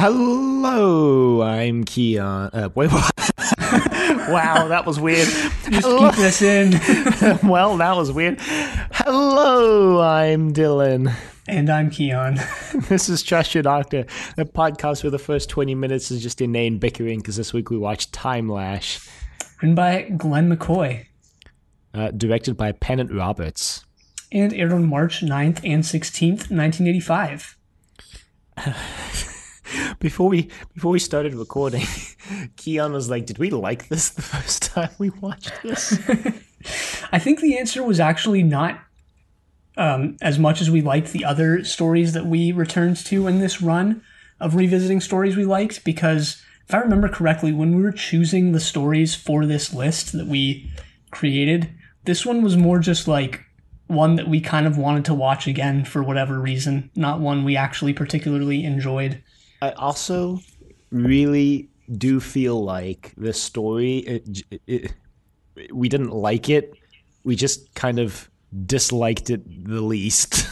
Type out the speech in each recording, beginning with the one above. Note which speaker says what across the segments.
Speaker 1: Hello, I'm Keon. Wait, what? Wow, that was weird.
Speaker 2: Just keep this in.
Speaker 1: Well, that was weird. Hello, I'm Dylan.
Speaker 2: And I'm Keon.
Speaker 1: This is Trust Your Doctor, a podcast where the first 20 minutes is just inane bickering because this week we watched Timelash.
Speaker 2: Written by Glen McCoy.
Speaker 1: Directed by Pennant Roberts.
Speaker 2: And aired on March 9th and 16th, 1985.
Speaker 1: Before we started recording, Keon was like, did we like this the first time we watched this?
Speaker 2: I think the answer was actually not as much as we liked the other stories that we returned to in this run of revisiting stories we liked, because if I remember correctly, when we were choosing the stories for this list that we created, this one was more just like one that we kind of wanted to watch again for whatever reason, not one we actually particularly enjoyed.
Speaker 1: I also really do feel like this story, we didn't like it. We just kind of disliked it the least.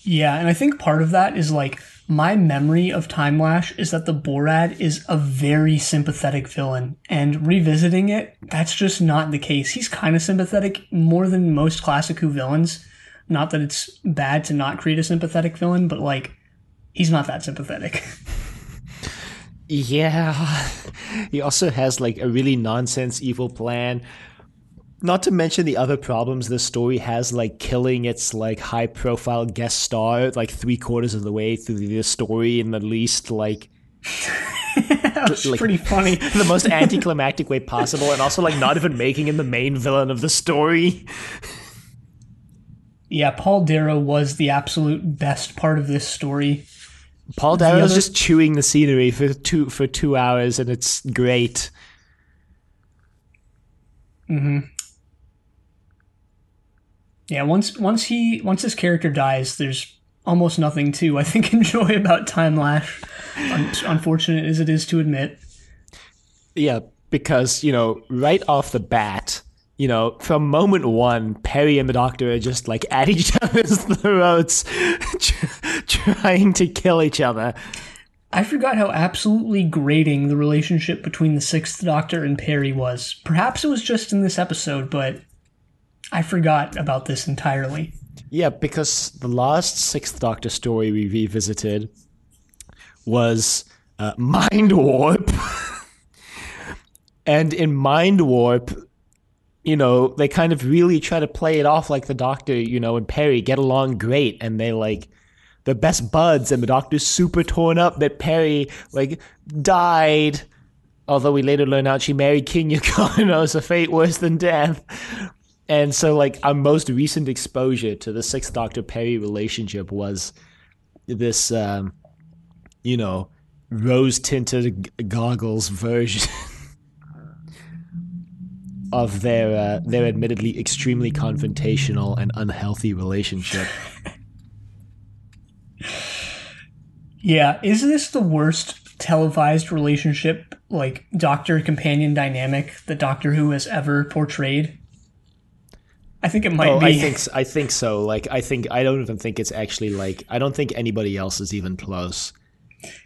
Speaker 2: Yeah, and I think part of that is like my memory of Timelash is that the Borad is a very sympathetic villain, and revisiting it, that's just not the case. He's kind of sympathetic more than most classic Who villains. Not that it's bad to not create a sympathetic villain, but like, he's not that sympathetic.
Speaker 1: Yeah. He also has like a really nonsense evil plan. Not to mention the other problems this story has, like killing its like high profile guest star like 3/4 of the way through the story in the least like
Speaker 2: That's like, pretty funny.
Speaker 1: The most anticlimactic way possible, and also like not even making him the main villain of the story.
Speaker 2: Yeah, Paul Darrow was the absolute best part of this story.
Speaker 1: Paul Darrow's just chewing the scenery for 2 hours, and it's great.
Speaker 2: Mm-hmm. Yeah, once his character dies, there's almost nothing to, I think, enjoy about Timelash. Unfortunate as it is to admit.
Speaker 1: Yeah, because, right off the bat, from moment one, Perry and the Doctor are just like at each other's throats, trying to kill each other.
Speaker 2: I forgot how absolutely grating the relationship between the Sixth Doctor and Perry was. Perhaps it was just in this episode, but I forgot about this entirely.
Speaker 1: Yeah, because the last Sixth Doctor story we revisited was Mind Warp. And in Mind Warp, they kind of really try to play it off like the Doctor, and Perry get along great, and they're best buds, and the Doctor's super torn up that Perry, died. Although we later learn out she married King Yukon, so fate worse than death. And so, our most recent exposure to the Sixth Doctor Perry relationship was this, rose-tinted goggles version of their admittedly extremely confrontational and unhealthy relationship.
Speaker 2: Yeah, is this the worst televised relationship, Doctor-companion dynamic that Doctor Who has ever portrayed? I think it might be.
Speaker 1: I think so. I don't even think it's actually I don't think anybody else is even close.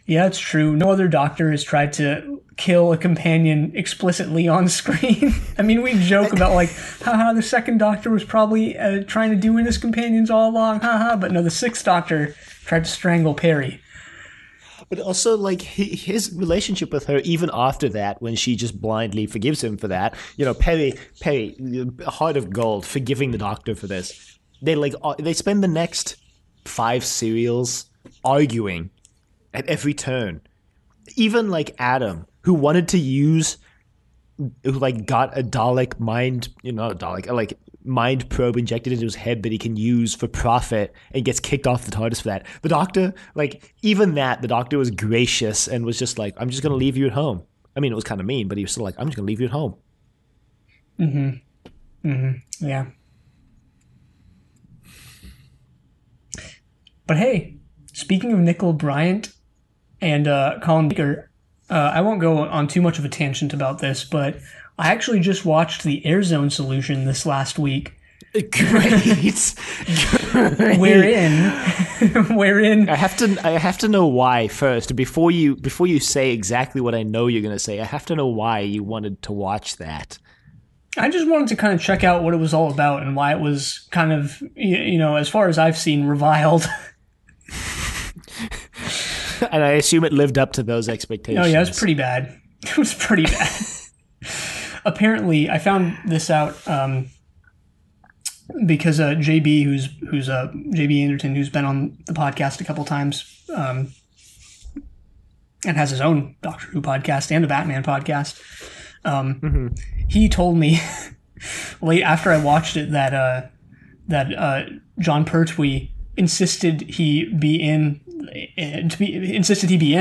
Speaker 2: Yeah, it's true. No other Doctor has tried to kill a companion explicitly on screen. I mean, we joke about haha, the second Doctor was probably trying to do in his companions all along, haha. But no, the Sixth Doctor tried to strangle Perry.
Speaker 1: But also, his relationship with her, even after that, when she just blindly forgives him for that, Perry, heart of gold, forgiving the Doctor for this. They spend the next 5 serials arguing at every turn. Even Adam, who wanted to use, who got a Dalek mind, not a Dalek, mind probe injected into his head that he can use for profit, and gets kicked off the TARDIS for that. The Doctor, even that, the Doctor was gracious and was just I'm just going to leave you at home. I mean, it was kind of mean, but he was still I'm just going to leave you at home.
Speaker 2: Mm-hmm. Mm-hmm. Yeah. But hey, speaking of Nicola Bryant and Colin Baker, I won't go on too much of a tangent about this, but I actually just watched the Air Zone Solution this last week.
Speaker 1: Great.
Speaker 2: wherein
Speaker 1: I have to know why first before you say exactly what I know you're going to say. I have to know why you wanted to watch that.
Speaker 2: I just wanted to kind of check out what it was all about and why it was kind of, as far as I've seen, reviled.
Speaker 1: And I assume it lived up to those expectations.
Speaker 2: Oh yeah, it was pretty bad. It was pretty bad. Apparently, I found this out because JB, who's JB Anderton, who's been on the podcast a couple times, and has his own Doctor Who podcast and a Batman podcast. He told me late after I watched it that John Pertwee insisted he be in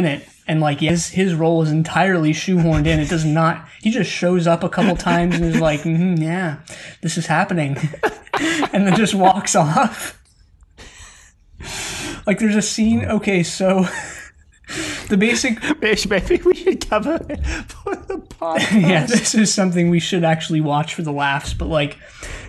Speaker 2: it, and like his role is entirely shoehorned in. It does not. He just shows up a couple times and is like, yeah, this is happening, and then just walks off. Like there's a scene. Okay, so the basic.
Speaker 1: Maybe we should cover it for the podcast.
Speaker 2: Yeah, this is something we should actually watch for the laughs. But like,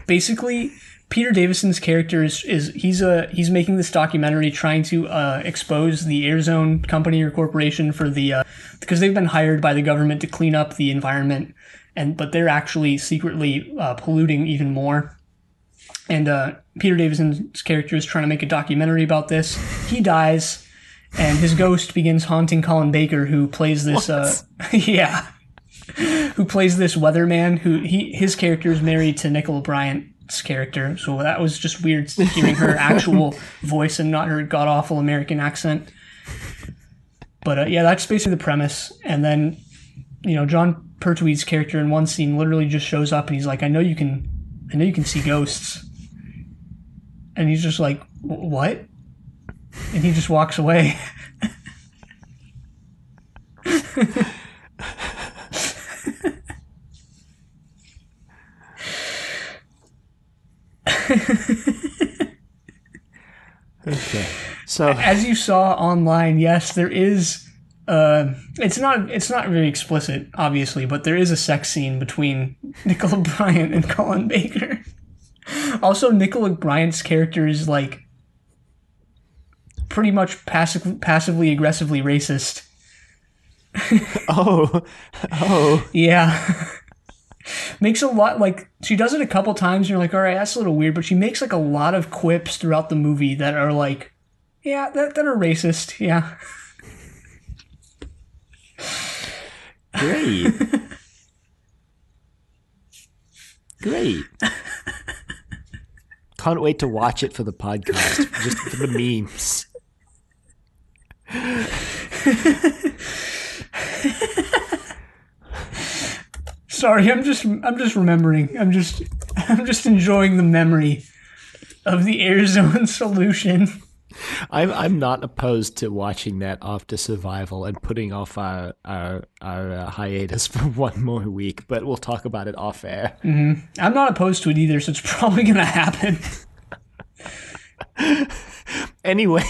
Speaker 2: basically, Peter Davison's character he's making this documentary trying to expose the Airzone company or corporation for because they've been hired by the government to clean up the environment, but they're actually secretly polluting even more. And Peter Davison's character is trying to make a documentary about this. He dies, and his ghost begins haunting Colin Baker, who plays this. Who plays this weatherman? His character is married to Nicola Bryant's character, so that was just weird hearing her actual voice and not her god-awful American accent. But that's basically the premise. And then, John Pertwee's character in one scene literally just shows up and he's like, I know you can see ghosts. And he's just like, what? And he just walks away.
Speaker 1: Okay. So
Speaker 2: as you saw online, yes, there is it's not very explicit, obviously, but there is a sex scene between Nicola Bryant and Colin Baker. Also, Nicola Bryant's character is like pretty much passively aggressively racist.
Speaker 1: Oh.
Speaker 2: Yeah. Makes a lot, like, she does it a couple times and you're like, all right, that's a little weird, but she makes like a lot of quips throughout the movie that are like, yeah, that are racist. Yeah.
Speaker 1: Great. Can't wait to watch it for the podcast, just for the memes.
Speaker 2: Sorry, I'm just remembering. I'm just enjoying the memory of the Airzone solution.
Speaker 1: I'm not opposed to watching that after Survival and putting off our hiatus for one more week, but we'll talk about it off air.
Speaker 2: Mm-hmm. I'm not opposed to it either, so it's probably gonna happen.
Speaker 1: Anyway,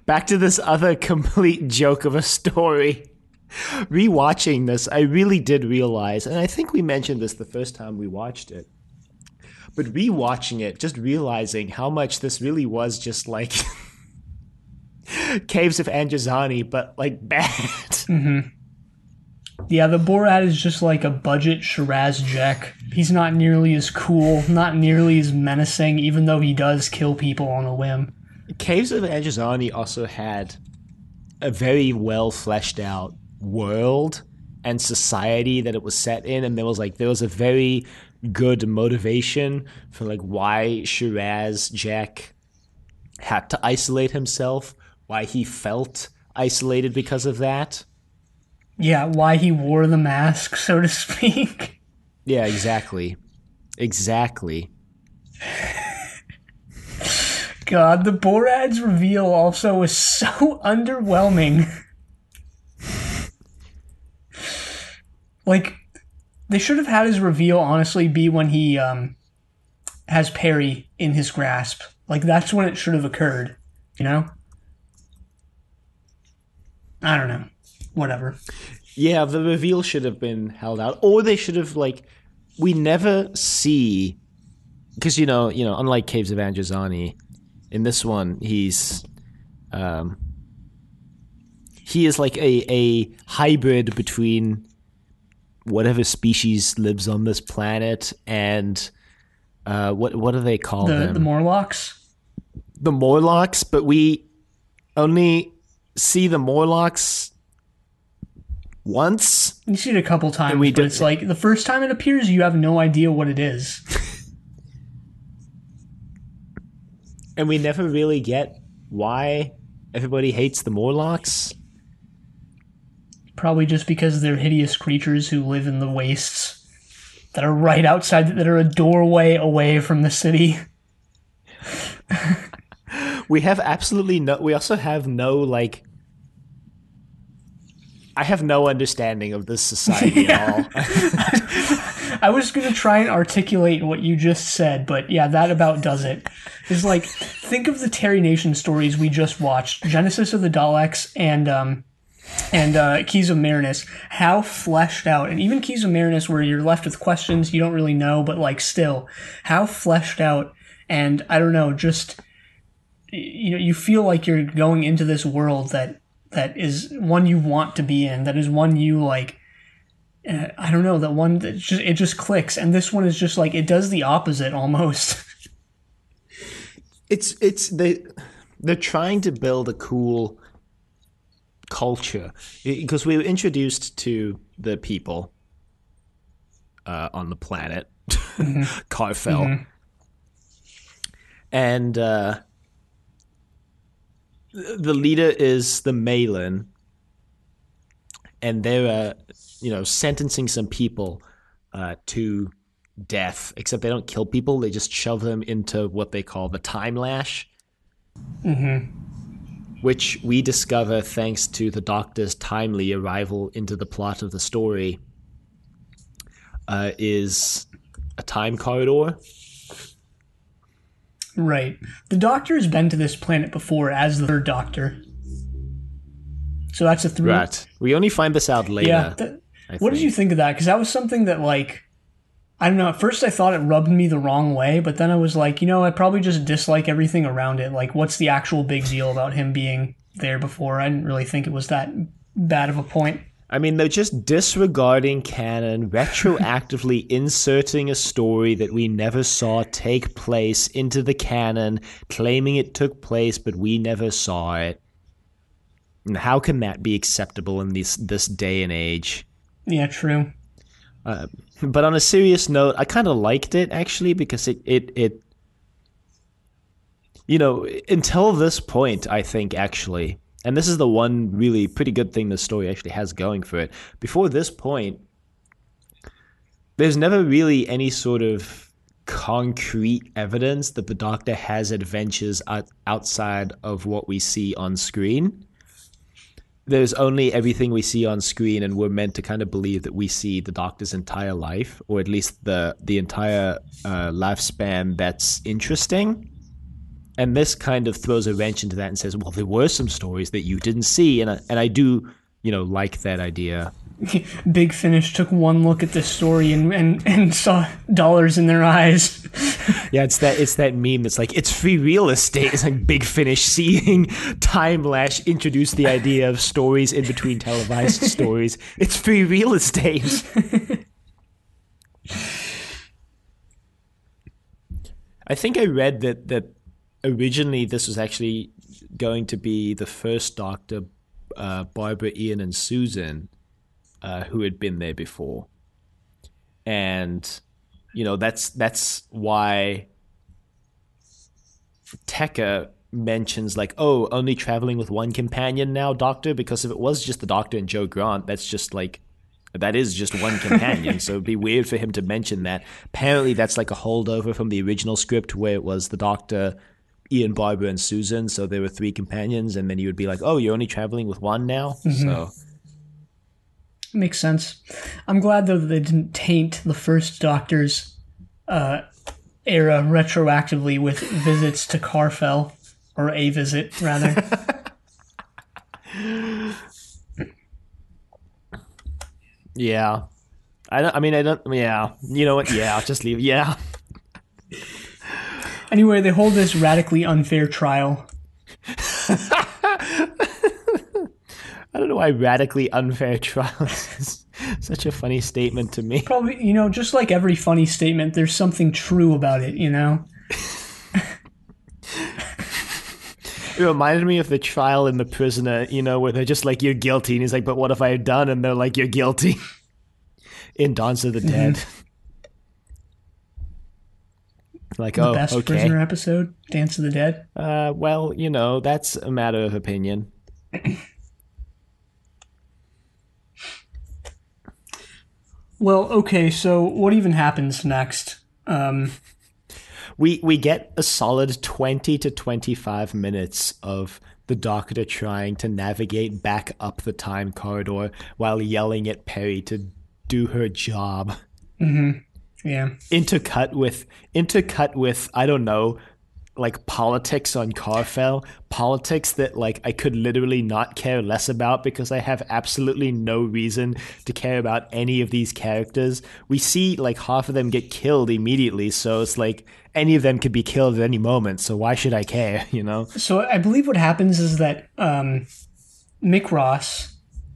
Speaker 1: back to this other complete joke of a story. Rewatching this, I really did realize, and I think we mentioned this the first time we watched it, but rewatching it, just realizing how much this really was just like Caves of Androzani, but like bad.
Speaker 2: Mm-hmm. Yeah, the Borat is just like a budget Shiraz Jek. He's not nearly as cool, not nearly as menacing, even though he does kill people on a whim.
Speaker 1: Caves of Androzani also had a very well fleshed out world and society that it was set in, and there was a very good motivation for like why Shiraz Jek had to isolate himself, why he felt isolated because of that.
Speaker 2: Yeah, why he wore the mask, so to speak.
Speaker 1: Yeah, exactly.
Speaker 2: God, the Borat's reveal also was so underwhelming. Like, they should have had his reveal honestly be when he has Perry in his grasp. Like, that's when it should have occurred, you know? I don't know. Whatever.
Speaker 1: Yeah, the reveal should have been held out. Or they should have, like, we never see, because, you know, unlike Caves of Androzani, In this one, he is like a hybrid between whatever species lives on this planet and what do they call them?
Speaker 2: The Morlocks.
Speaker 1: The Morlocks, but we only see the Morlocks once.
Speaker 2: You see it a couple times, but it's like the first time it appears, you have no idea what it is.
Speaker 1: And we never really get why everybody hates the Morlocks.
Speaker 2: Probably just because they're hideous creatures who live in the wastes that are right outside, that are a doorway away from the city.
Speaker 1: We have absolutely no... We also have no, like... I have no understanding of this society at all.
Speaker 2: I was going to try and articulate what you just said, but yeah, that about does it. It's like, think of the Terry Nation stories we just watched, Genesis of the Daleks and Keys of Marinus, how fleshed out, and even Keys of Marinus where you're left with questions you don't really know, but like still, how fleshed out, and I don't know, just, you feel like you're going into this world that is one you want to be in, that is one you like, I don't know, that one that it just clicks, and this one is just like, it does the opposite almost.
Speaker 1: They're trying to build a cool culture because we were introduced to the people on the planet, Carfel, and the leader is the Malin, and they're sentencing some people to death, except they don't kill people, they just shove them into what they call the Timelash, which we discover thanks to the Doctor's timely arrival into the plot of the story, is a time corridor.
Speaker 2: Right. The Doctor has been to this planet before as the third Doctor. So that's a 3.
Speaker 1: Right. We only find this out later.
Speaker 2: Yeah. What did you think of that? Because that was something that, like, I don't know, at first I thought it rubbed me the wrong way, but then I was like, I probably just dislike everything around it. Like, what's the actual big deal about him being there before? I didn't really think it was that bad of a point.
Speaker 1: I mean, they're just disregarding canon, retroactively inserting a story that we never saw take place into the canon, claiming it took place, but we never saw it. And how can that be acceptable in this day and age?
Speaker 2: Yeah, true.
Speaker 1: But on a serious note, I kind of liked it, actually, because it until this point, I think, actually... And this is the one really pretty good thing the story actually has going for it. Before this point, there's never really any sort of concrete evidence that the Doctor has adventures outside of what we see on screen. There's only everything we see on screen, and we're meant to kind of believe that we see the Doctor's entire life, or at least the entire lifespan that's interesting. And this kind of throws a wrench into that and says, well, there were some stories that you didn't see. And I do, like that idea.
Speaker 2: Big Finish took one look at this story and saw dollars in their eyes.
Speaker 1: Yeah, it's that meme that's like, it's free real estate. It's like Big Finish seeing Timelash introduce the idea of stories in between televised stories. It's free real estate. I think I read that originally this was actually going to be the first Doctor, Barbara, Ian, and Susan, who had been there before. And, that's why Tekka mentions, like, oh, only traveling with one companion now, Doctor? Because if it was just the Doctor and Joe Grant, that is just one companion, so it'd be weird for him to mention that. Apparently that's like a holdover from the original script where it was the Doctor, Ian, Barbara, and Susan, so there were 3 companions, and then you would be like, oh, you're only traveling with one now? So
Speaker 2: makes sense. I'm glad, though, that they didn't taint the first Doctor's era retroactively with visits to Carfel, or a visit, rather.
Speaker 1: Yeah. Yeah. You know what? Yeah, I'll just leave. Yeah.
Speaker 2: Anyway, they hold this radically unfair trial.
Speaker 1: I don't know why radically unfair trials is such a funny statement to me.
Speaker 2: Probably, just like every funny statement, there's something true about it,
Speaker 1: It reminded me of the trial in The Prisoner, where they're just like, you're guilty. And he's like, but what have I done? And they're like, you're guilty. In Dawn of the Dead. Like,
Speaker 2: The best
Speaker 1: okay.
Speaker 2: Prisoner episode, Dance of the Dead.
Speaker 1: Well, that's a matter of opinion.
Speaker 2: Well, okay, so what even happens next?
Speaker 1: We get a solid 20 to 25 minutes of the Doctor trying to navigate back up the time corridor while yelling at Peri to do her job.
Speaker 2: Mm-hmm. Yeah.
Speaker 1: Intercut with, I don't know, like politics on Carfell. Politics that like I could literally not care less about because I have absolutely no reason to care about any of these characters. We see like half of them get killed immediately, so it's like any of them could be killed at any moment, so why should I care,
Speaker 2: So I believe what happens is that Mick Ross,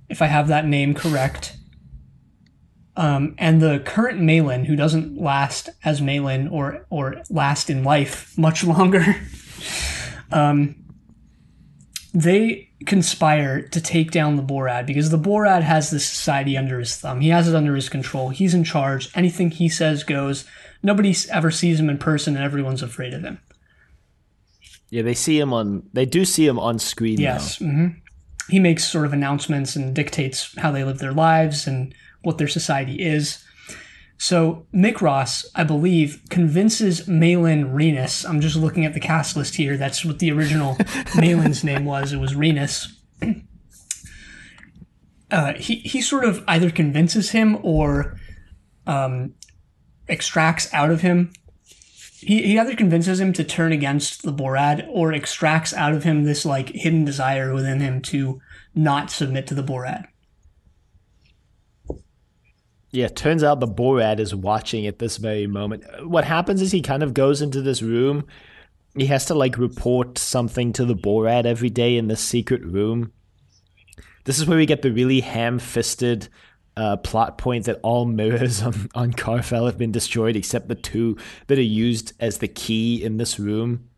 Speaker 2: if I have that name correct, and the current Malin, who doesn't last as Malin or last in life much longer, they conspire to take down the Borad because the Borad has this society under his thumb. He has it under his control. He's in charge. Anything he says goes. Nobody ever sees him in person, and everyone's afraid of him.
Speaker 1: Yeah, they do see him on screen.
Speaker 2: Yes. Mm-hmm. He makes sort of announcements and dictates how they live their lives and what their society is. So Mick Ross, I believe, convinces Malin Renus. I'm just looking at the cast list here. That's what the original Malin's name was. It was Renus. He sort of either convinces him or extracts out of him. He either convinces him to turn against the Borad or extracts out of him this like hidden desire within him to not submit to the Borad.
Speaker 1: Yeah, turns out the Borad is watching at this very moment. What happens is he kind of goes into this room. He has to like report something to the Borad every day in this secret room. This is where we get the really ham-fisted plot point that all mirrors on Carfell have been destroyed except the two that are used as the key in this room.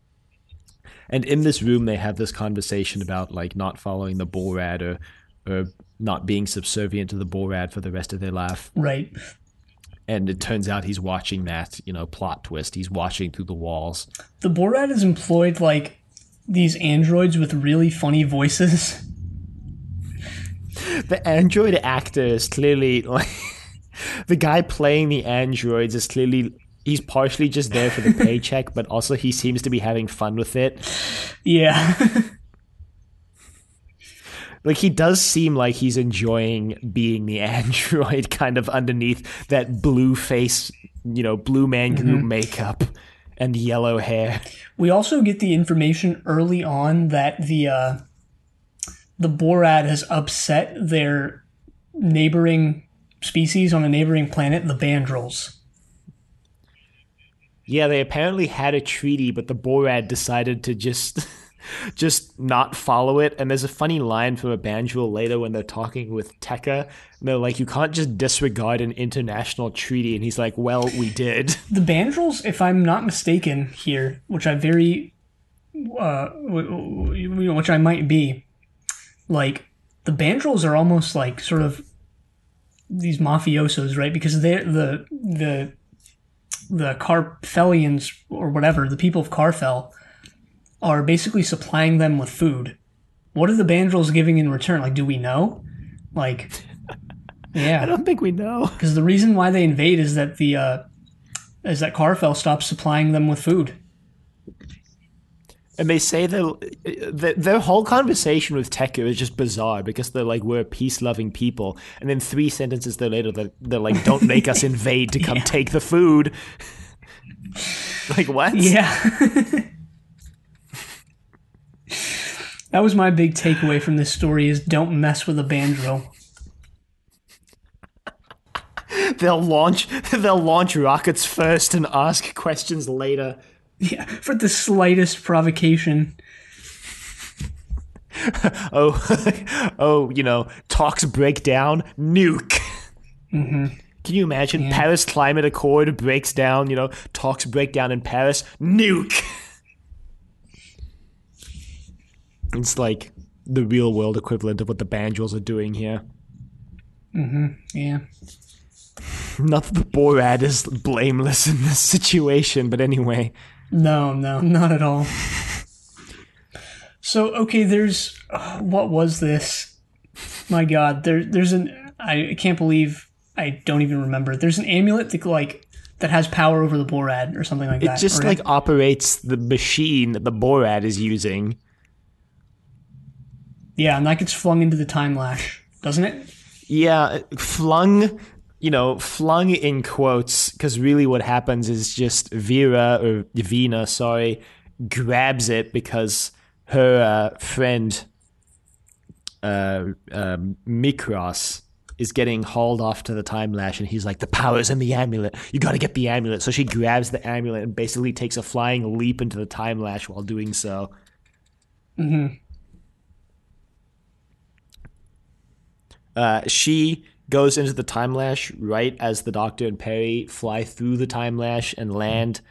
Speaker 1: And in this room, they have this conversation about like not following the Borad or not being subservient to the Borad for the rest of their life.
Speaker 2: Right.
Speaker 1: And it turns out he's watching that, plot twist. He's watching through the walls.
Speaker 2: The Borad has employed like these androids with really funny voices.
Speaker 1: The android actor is clearly like the guy playing the androids is clearly he's partially just there for the paycheck, but also he seems to be having fun with it.
Speaker 2: Yeah.
Speaker 1: Like he does seem like he's enjoying being the android kind of underneath that blue face, blue man group makeup and yellow hair.
Speaker 2: We also get the information early on that the Borad has upset their neighboring species on a neighboring planet, the Bandrels.
Speaker 1: Yeah, they apparently had a treaty, but the Borad decided to just not follow it. And there's a funny line from a Bandrel later when they're talking with Tekka. And they're like, you can't just disregard an international treaty. And he's like, well, we did.
Speaker 2: The Bandrels, if I'm not mistaken here, which I which I might be, like, the Bandrels are almost like sort of these mafiosos, right? Because they're the Carfellians or whatever, the people of Carfell, are basically supplying them with food. What are the Bandrels giving in return? Like, do we know? Like, yeah.
Speaker 1: I don't think we know.
Speaker 2: Because the reason why they invade is that that Carfell stops supplying them with food.
Speaker 1: And they say that their whole conversation with Tekka is just bizarre because they're like, we're peace-loving people. And then 3 sentences later, they're like, don't make us invade to come take the food. Like, what?
Speaker 2: Yeah. That was my big takeaway from this story is don't mess with a Bandrel.
Speaker 1: They'll launch rockets first and ask questions later.
Speaker 2: Yeah, for the slightest provocation.
Speaker 1: Oh, talks break down, nuke. Can you imagine?
Speaker 2: Yeah.
Speaker 1: Paris Climate Accord breaks down, talks break down in Paris, nuke. It's like the real world equivalent of what the Banjos are doing here.
Speaker 2: Yeah.
Speaker 1: Not that the Borat is blameless in this situation, but anyway.
Speaker 2: No, not at all. So, okay, there's... what was this? My god, there's an... I can't believe I don't even remember. There's an amulet that has power over the Borat or something like that.
Speaker 1: It just,
Speaker 2: right?
Speaker 1: operates the machine that the Borat is using.
Speaker 2: Yeah, and that gets flung into the Timelash, doesn't it?
Speaker 1: Yeah, flung in quotes, because really what happens is just Vina, grabs it because her friend Mikros is getting hauled off to the Timelash, and he's like, the power's in the amulet. You gotta get the amulet. So she grabs the amulet and basically takes a flying leap into the Timelash while doing so. She goes into the Timelash right as the Doctor and Perry fly through the Timelash and land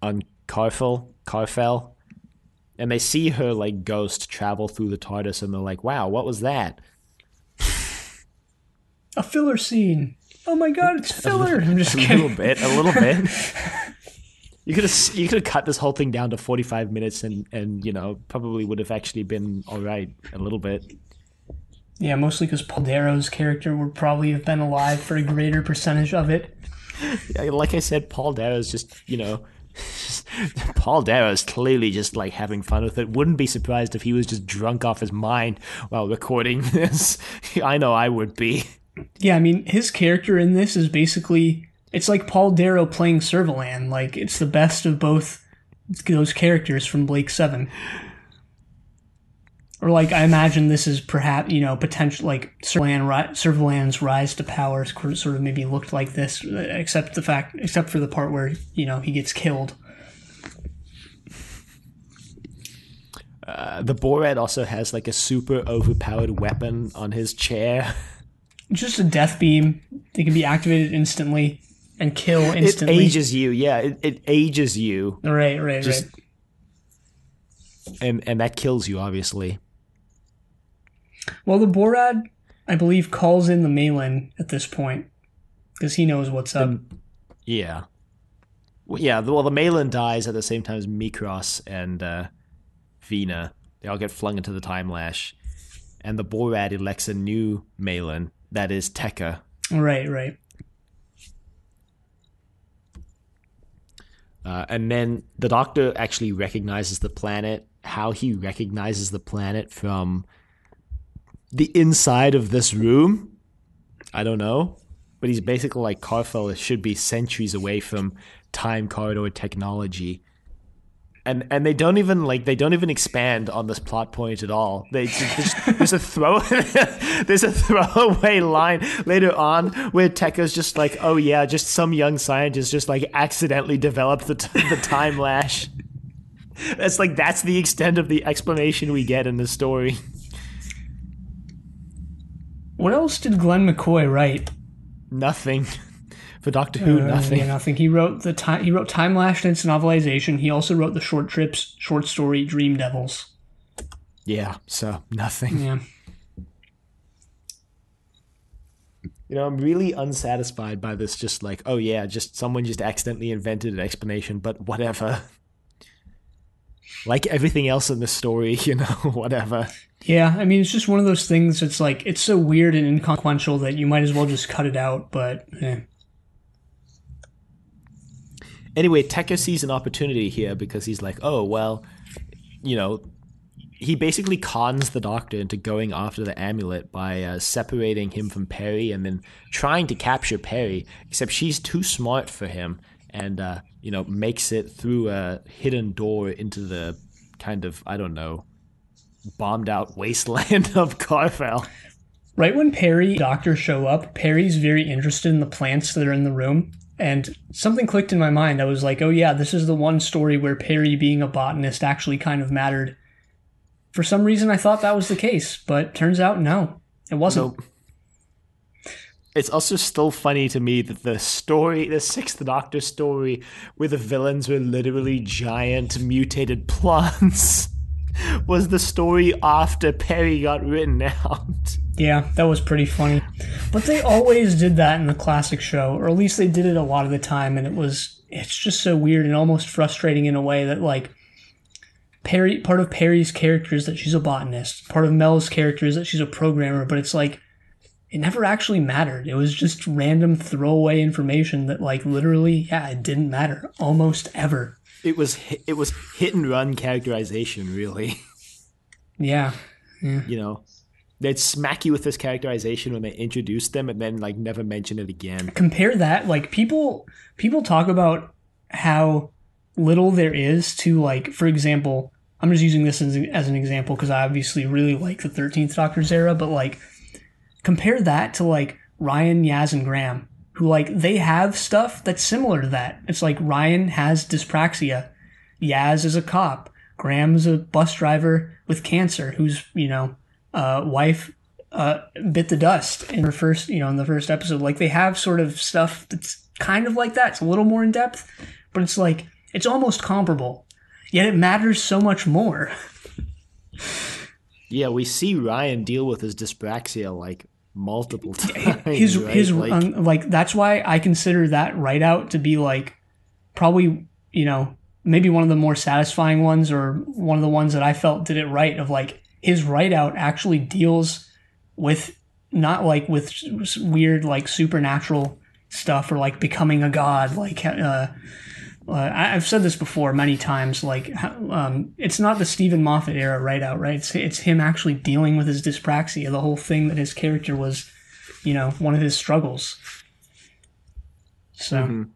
Speaker 1: on Carfel. And they see her, ghost travel through the TARDIS, and they're like, wow, what was that?
Speaker 2: A filler scene. Oh my god, it's filler. I'm just kidding.
Speaker 1: A little bit. You could have cut this whole thing down to 45 minutes and probably would have actually been all right a little bit.
Speaker 2: Yeah, mostly because Paul Darrow's character would probably have been alive for a greater percentage of it.
Speaker 1: Yeah, like I said, Paul Darrow's just, Paul Darrow's clearly just, having fun with it. Wouldn't be surprised if he was just drunk off his mind while recording this. I know I would be.
Speaker 2: Yeah, I mean, his character in this is basically... It's like Paul Darrow playing Servalan. It's the best of both those characters from Blake 7. Or I imagine this is perhaps, potential, Servalan's rise to power sort of maybe looked like this, except for the part where, he gets killed.
Speaker 1: The Borat also has a super overpowered weapon on his chair.
Speaker 2: Just a death beam. It can be activated instantly and kill instantly.
Speaker 1: It ages you, yeah. It ages you.
Speaker 2: Right.
Speaker 1: And that kills you, obviously.
Speaker 2: Well, the Borat, I believe, calls in the Malin at this point because he knows what's up.
Speaker 1: Yeah. Well, the Malin dies at the same time as Mikros and Vina. They all get flung into the Timelash. And the Borat elects a new Malin, that is Tekka.
Speaker 2: Right.
Speaker 1: And then the Doctor actually recognizes the planet. How he recognizes the planet from the inside of this room, I don't know. But he's basically Carfel should be centuries away from time corridor technology. And they don't even expand on this plot point at all. There's a throwaway line later on where Tekka's just oh yeah, just some young scientist just accidentally developed the Timelash. That's the extent of the explanation we get in this story.
Speaker 2: What else did Glen McCoy write?
Speaker 1: Nothing. For Doctor Who, nothing.
Speaker 2: Yeah, nothing. He wrote Timelash and its novelization. He also wrote the short story Dream Devils.
Speaker 1: Yeah, so nothing.
Speaker 2: Yeah.
Speaker 1: I'm really unsatisfied by this. Just oh yeah, just someone just accidentally invented an explanation, but whatever. Like everything else in this story, whatever.
Speaker 2: Yeah, I mean, it's just one of those things. It's it's so weird and inconsequential that you might as well just cut it out. But
Speaker 1: Anyway, Tekka sees an opportunity here because he's oh, well, he basically cons the Doctor into going after the amulet by separating him from Perry and then trying to capture Perry, except she's too smart for him and, makes it through a hidden door into the kind of, I don't know, bombed out wasteland of Carfel.
Speaker 2: Right when Perry and Doctor show up, Perry's very interested in the plants that are in the room. And something clicked in my mind. I was like, oh yeah, this is the one story where Perry being a botanist actually kind of mattered. For some reason, I thought that was the case, but turns out no, it wasn't.
Speaker 1: Nope. It's also still funny to me that the Sixth Doctor story, where the villains were literally giant mutated plants, was the story after Perry got written out.
Speaker 2: Yeah, that was pretty funny. But they always did that in the classic show, or at least they did it a lot of the time, and it's just so weird and almost frustrating in a way that, like, part of Perry's character is that she's a botanist, part of Mel's character is that she's a programmer, but it's like, it never actually mattered. It was just random throwaway information that, like, literally, yeah, it didn't matter almost ever.
Speaker 1: It was hit and run characterization, really.
Speaker 2: Yeah.
Speaker 1: You know, they'd smack you with this characterization when they introduced them, and then like never mention it again.
Speaker 2: Compare that, like people talk about how little there is to, like, for example, I'm just using this as an example because I obviously really like the 13th Doctor's era, but like compare that to like Ryan, Yaz, and Graham, who, like, they have stuff that's similar to that. It's like Ryan has dyspraxia, Yaz is a cop, Graham is a bus driver with cancer whose, you know, wife bit the dust in the first episode. Like, they have sort of stuff that's kind of like that. It's a little more in depth, but it's like, it's almost comparable, yet it matters so much more.
Speaker 1: Yeah, we see Ryan deal with his dyspraxia like multiple times.
Speaker 2: Like that's why I consider that write out to be like probably, you know, maybe one of the more satisfying ones, or one of the ones that I felt did it right. Of like, his write out actually deals with not like with weird like supernatural stuff or like becoming a god. Like I've said this before many times. Like it's not the Stephen Moffat era write out, right? It's him actually dealing with his dyspraxia. The whole thing that his character was, you know, one of his struggles. So,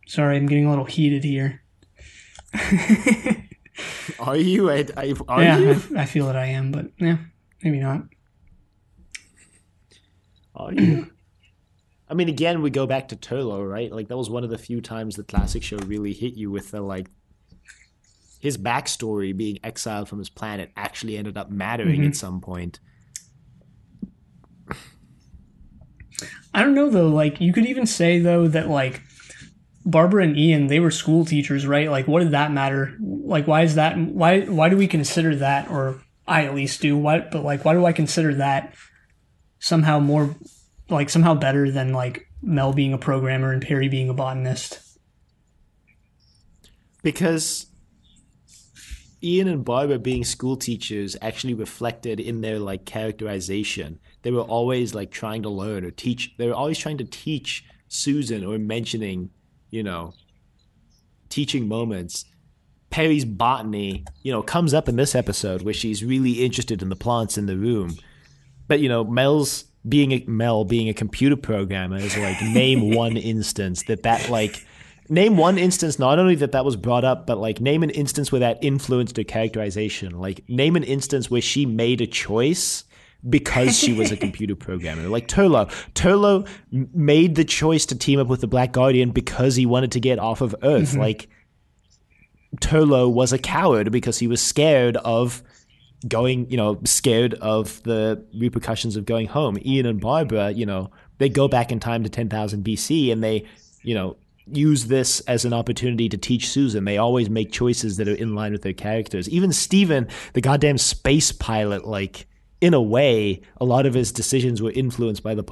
Speaker 2: Sorry, I'm getting a little heated here.
Speaker 1: Are you? Are
Speaker 2: you? I feel that I am, but yeah, maybe not.
Speaker 1: Are you? I mean, again, we go back to Turlo, right? Like, that was one of the few times the classic show really hit you with the, like, his backstory being exiled from his planet actually ended up mattering at some point.
Speaker 2: I don't know, though. Like, you could even say, though, that, like, Barbara and Ian, they were school teachers, right? Like, what did that matter? Like, why is that? Why do we consider that, or I at least do, but, like, why do I consider that somehow more, like, somehow better than, like, Mel being a programmer and Perry being a botanist?
Speaker 1: Because Ian and Barbara being school teachers actually reflected in their, like, characterization. They were always, like, trying to learn or teach. They were always trying to teach Susan or mentioning, you know, teaching moments. Perry's botany, you know, comes up in this episode where she's really interested in the plants in the room. But, you know, Mel being a computer programmer is like, name one instance name one instance, not only that was brought up, but like name an instance where that influenced her characterization. Like, name an instance where she made a choice because she was a computer programmer. Like Turlo made the choice to team up with the Black Guardian because he wanted to get off of Earth. Like, Turlo was a coward because he was scared of scared of the repercussions of going home. Ian and Barbara, you know, they go back in time to 10,000 BC and they, you know, use this as an opportunity to teach Susan. They always make choices that are in line with their characters. Even Steven, the goddamn space pilot, like, in a way, a lot of his decisions were influenced by the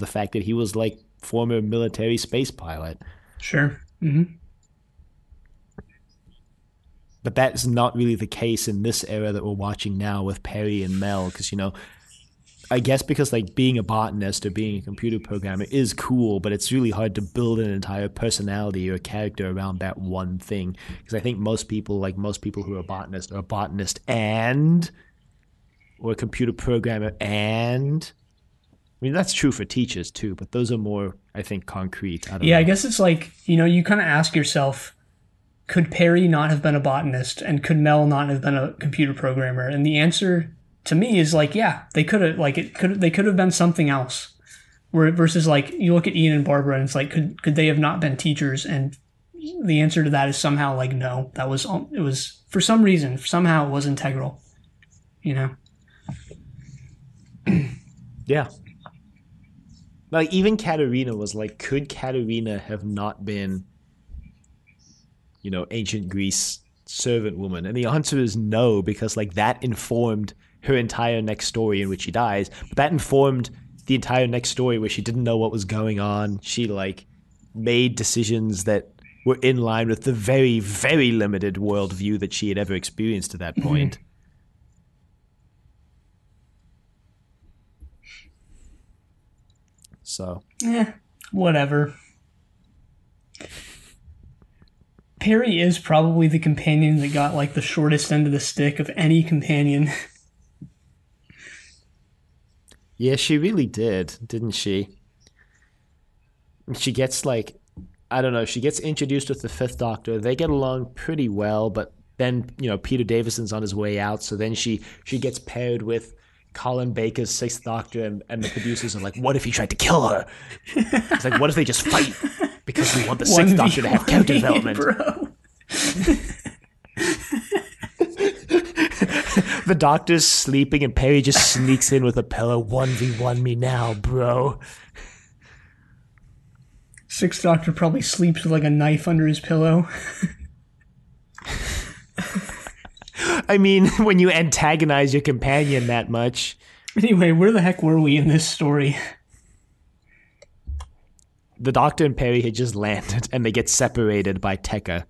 Speaker 1: fact that he was, like, former military space pilot.
Speaker 2: Sure.
Speaker 1: But that's not really the case in this era that we're watching now with Perry and Mel, because, you know, I guess because, like, being a botanist or being a computer programmer is cool, but it's really hard to build an entire personality or a character around that one thing. Because I think most people who are botanists are a botanist or a computer programmer and... I mean, that's true for teachers too, but those are more, I think, concrete. I
Speaker 2: guess it's like, you know, you kind of ask yourself, could Perry not have been a botanist, and could Mel not have been a computer programmer? And the answer to me is like, yeah, they could have they could have been something else. Where versus like you look at Ian and Barbara and it's like could they have not been teachers? And the answer to that is somehow like no. It was for some reason somehow it was integral. You know.
Speaker 1: Yeah. Like, even Katerina was like, could Katerina have not been, ancient Greece servant woman? And the answer is no, because like that informed her entire next story in which she dies. But that informed the entire next story where she didn't know what was going on. She like made decisions that were in line with the very, very limited worldview that she had ever experienced to that point. Mm-hmm. So.
Speaker 2: Whatever. Perry is probably the companion that got like the shortest end of the stick of any companion.
Speaker 1: Yeah, she really did, didn't she? She gets like, I don't know, she gets introduced with the Fifth Doctor. They get along pretty well, but then, Peter Davison's on his way out, so then she gets paired with Colin Baker's Sixth Doctor, and the producers are like, what if he tried to kill her? It's like, what if they just fight? Because we want the Sixth Doctor to have character development.
Speaker 2: Bro.
Speaker 1: The Doctor's sleeping and Perry just sneaks in with a pillow. 1v1 me now, bro.
Speaker 2: Sixth Doctor probably sleeps with like a knife under his pillow.
Speaker 1: I mean, when you antagonize your companion that much.
Speaker 2: Anyway, where the heck were we in this story?
Speaker 1: The Doctor and Perry had just landed, and they get separated by Tekka.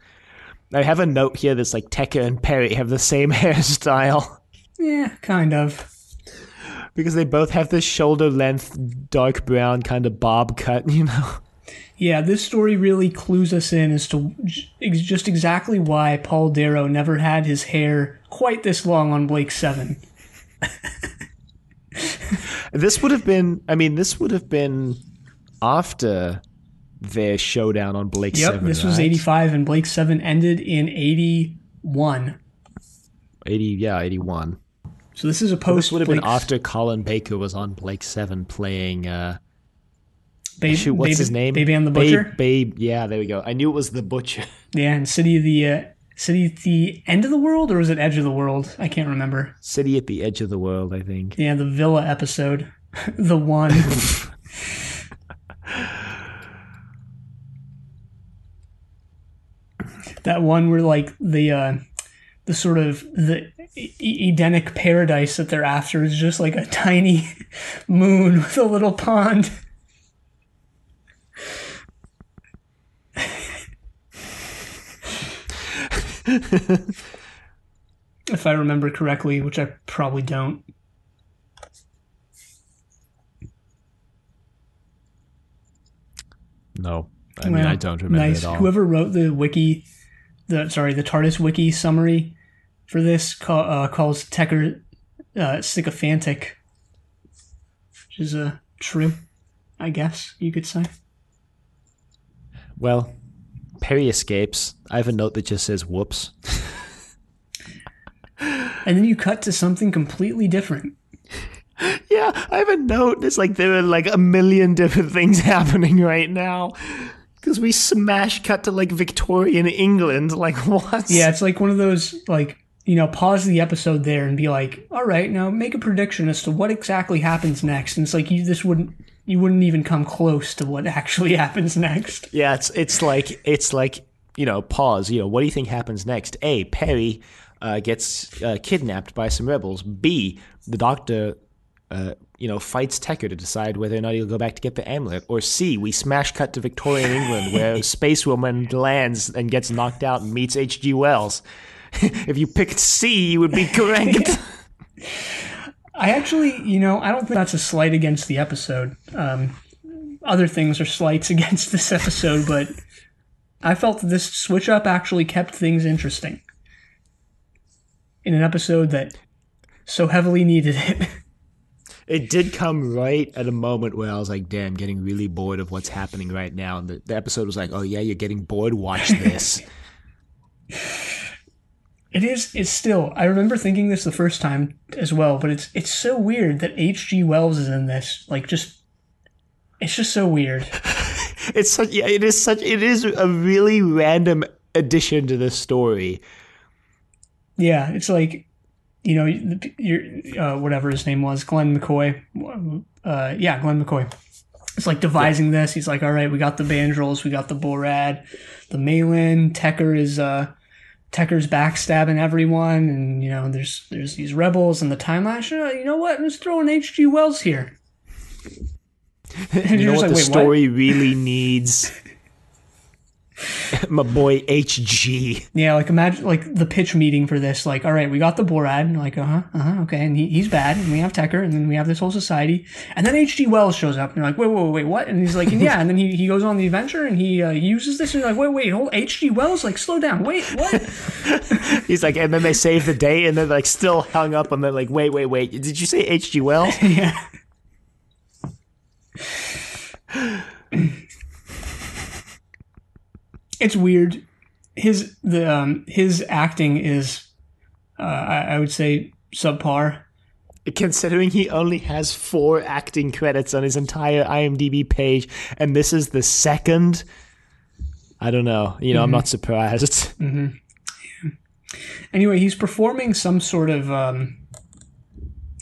Speaker 1: I have a note here that's like Tekka and Perry have the same hairstyle.
Speaker 2: Yeah, kind of.
Speaker 1: Because they both have this shoulder-length, dark brown kind of bob cut,
Speaker 2: Yeah, this story really clues us in as to just exactly why Paul Darrow never had his hair quite this long on Blake 7.
Speaker 1: This would have been after their showdown on Blake 7,
Speaker 2: this was 85, and Blake 7 ended in 81.
Speaker 1: 81.
Speaker 2: So this is a post.
Speaker 1: This would have been after Colin Baker was on Blake 7 playing... what's his name?
Speaker 2: Baby and the Butcher?
Speaker 1: Babe, yeah, there we go. I knew it was the Butcher.
Speaker 2: Yeah, and City at the End of the World, or was it Edge of the World? I can't remember.
Speaker 1: City at the Edge of the World, I think.
Speaker 2: Yeah, the Villa episode. The one. That one where like the sort of the Edenic paradise that they're after is just like a tiny moon with a little pond. If I remember correctly, which I probably don't.
Speaker 1: No, I don't remember at all.
Speaker 2: Whoever wrote the TARDIS wiki summary for this calls Tekka sycophantic, which is true, I guess you could say.
Speaker 1: Well, Perry escapes. I have a note that just says whoops.
Speaker 2: And then you cut to something completely different.
Speaker 1: Yeah, I have a note. It's like there are like a million different things happening right now. Because we smash cut to like Victorian England. Like, what?
Speaker 2: Yeah, it's like one of those, like, pause the episode there and be like, all right, now make a prediction as to what exactly happens next. And it's like you wouldn't even come close to what actually happens next.
Speaker 1: Yeah, it's like pause. What do you think happens next? A, Perry gets kidnapped by some rebels. B, the Doctor fights Tekka to decide whether or not he'll go back to get the amulet. Or C, we smash cut to Victorian England where Space Woman lands and gets knocked out and meets H.G. Wells. If you picked C, you would be correct.
Speaker 2: I actually, I don't think that's a slight against the episode. Other things are slights against this episode, but I felt that this switch up actually kept things interesting in an episode that so heavily needed it.
Speaker 1: It did come right at a moment where I was like, damn, getting really bored of what's happening right now. And the episode was like, oh yeah, you're getting bored? Watch this.
Speaker 2: It's still. I remember thinking this the first time as well, but it's so weird that H.G. Wells is in this. Like, it's just so weird.
Speaker 1: It is a really random addition to this story.
Speaker 2: Yeah, it's like, your whatever his name was, Glen McCoy. Glen McCoy. It's like devising this. He's like, all right, we got the Bandrels, we got the Borad, the Malin. Tekker's backstabbing everyone, and there's these rebels and the Timelash. You know what? Let's throw in H.G. Wells here.
Speaker 1: And you know what the story really needs? My boy HG.
Speaker 2: Yeah, like imagine like the pitch meeting for this. Like, all right, we got the Borad, and like, okay, and he's bad, and we have Tekker, and then we have this whole society, and then H.G. Wells shows up, and you're like, wait, what? And he's like, and yeah, and then he goes on the adventure, and he uses this, and you're like, wait, hold, H.G. Wells, like, slow down, wait, what?
Speaker 1: He's like, and then they save the day, and they're like still hung up, and they're like, wait, did you say H.G. Wells?
Speaker 2: Yeah. It's weird. His acting is, I would say, subpar.
Speaker 1: Considering he only has 4 acting credits on his entire IMDb page, and this is the second, I don't know. I'm not surprised.
Speaker 2: Mm-hmm. Yeah. Anyway, he's performing some sort of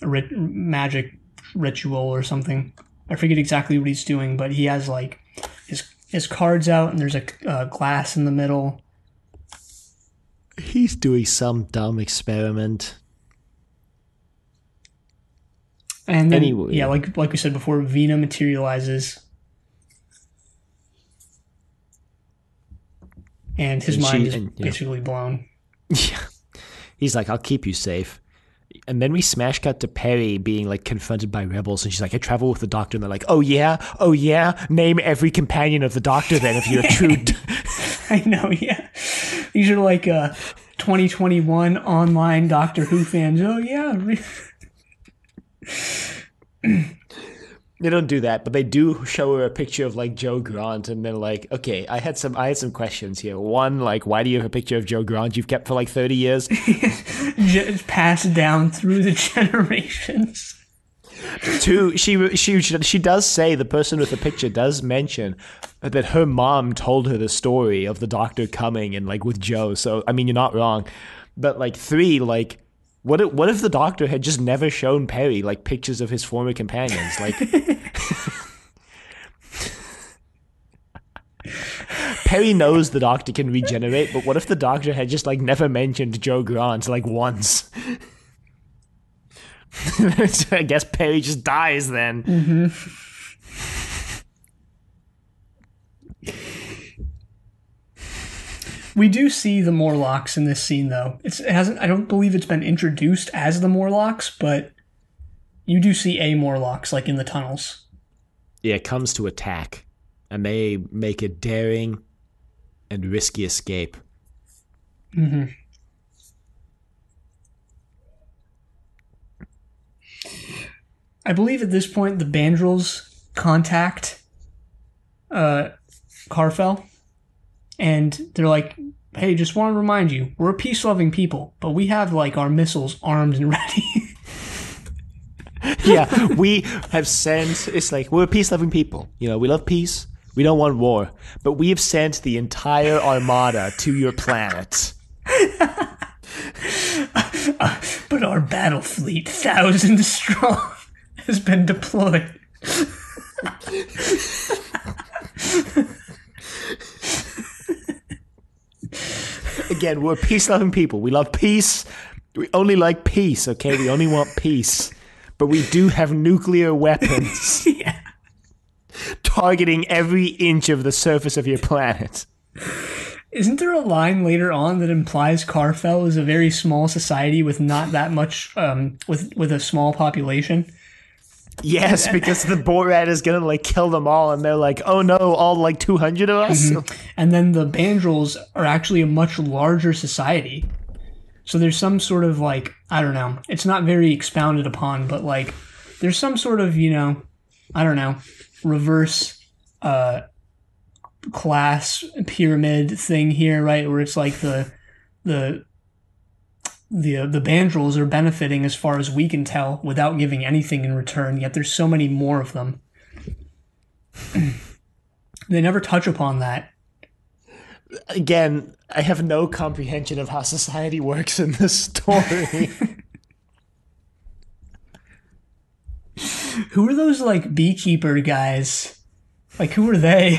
Speaker 2: magic ritual or something. I forget exactly what he's doing, but he has like his cards out, and there's a glass in the middle.
Speaker 1: He's doing some dumb experiment.
Speaker 2: And then, anyway, yeah, like we said before, Vina materializes, and his mind is basically blown.
Speaker 1: Yeah, he's like, "I'll keep you safe." And then we smash cut to Perry being like confronted by rebels, and she's like, "I travel with the Doctor," and they're like, "Oh yeah, name every companion of the Doctor then if you're a true."
Speaker 2: I know, yeah. These are like 2021 online Doctor Who fans. Oh yeah.
Speaker 1: They don't do that, but they do show her a picture of like Joe Grant, and they're like, "Okay, I had some questions here. One, like, why do you have a picture of Joe Grant you've kept for like 30 years?"
Speaker 2: Just passed down through the generations.
Speaker 1: 2, she does say, the person with the picture does mention that her mom told her the story of the Doctor coming and like with Joe. So I mean, you're not wrong. But like 3, like, what if the Doctor had just never shown Perry like pictures of his former companions? Like, Perry knows the Doctor can regenerate, but what if the Doctor had just like never mentioned Joe Grant like once? I guess Perry just dies then.
Speaker 2: Mm-hmm. We do see the Morlocks in this scene, though. It hasn't. I don't believe it's been introduced as the Morlocks, but you do see a Morlocks, like in the tunnels.
Speaker 1: Yeah, it comes to attack, and they make a daring and risky escape.
Speaker 2: Mm-hmm. I believe at this point the Bandrels contact Carfel, and they're like, "Hey, just want to remind you, we're a peace-loving people, but we have like our missiles armed and ready."
Speaker 1: Yeah, we have sent. It's like, we're a peace-loving people. We love peace. We don't want war, but we have sent the entire armada to your planet.
Speaker 2: But our battle fleet, thousands strong, has been deployed.
Speaker 1: Again, we're peace-loving people. We love peace. We only like peace, okay? We only want peace. But we do have nuclear weapons.
Speaker 2: Yeah.
Speaker 1: Targeting every inch of the surface of your planet.
Speaker 2: Isn't there a line later on that implies Carfel is a very small society with not that much, with a small population?
Speaker 1: Yes, because the Borad is gonna like kill them all, and they're like, "Oh no, all like 200 of us."
Speaker 2: Mm-hmm. And then the Bandrels are actually a much larger society. So there's some sort of like, I don't know. It's not very expounded upon, but like, there's some sort of I don't know, reverse class pyramid thing here, right? Where it's like the the Bandrels are benefiting as far as we can tell without giving anything in return, yet there's so many more of them. They never touch upon that.
Speaker 1: Again, I have no comprehension of how society works in this story.
Speaker 2: Who are those, like, beekeeper guys? Like, who are they?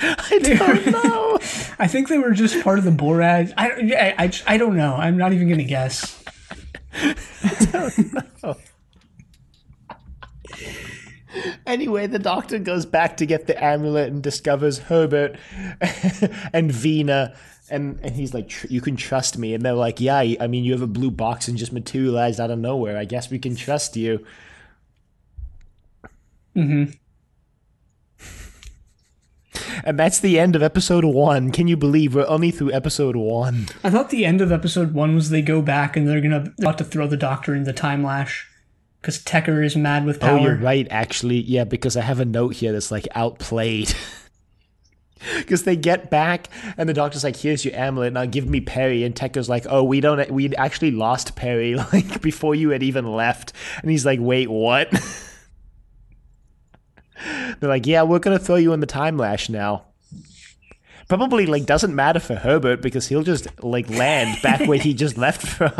Speaker 1: I don't know.
Speaker 2: I think they were just part of the Borat. I don't know. I'm not even going to guess.
Speaker 1: I don't know. Anyway, the Doctor goes back to get the amulet and discovers Herbert and Vina. And he's like, you can trust me. And they're like, yeah, I mean, you have a blue box and just materialized out of nowhere. I guess we can trust you.
Speaker 2: Mm-hmm.
Speaker 1: And that's the end of episode 1. Can you believe we're only through episode 1?
Speaker 2: I thought the end of episode 1 was they go back and they're about to throw the Doctor in the Timelash because Tecker is mad with power.
Speaker 1: Oh, you're right, actually. Yeah, because I have a note here that's like outplayed. Because they get back and the Doctor's like, here's your amulet, now give me Perry. And Tekker's like, oh, we actually lost Perry like before you had even left. And he's like, wait, what? They're like, yeah, we're going to throw you in the Timelash now. Probably like doesn't matter for Herbert because he'll just like land back where he just left from.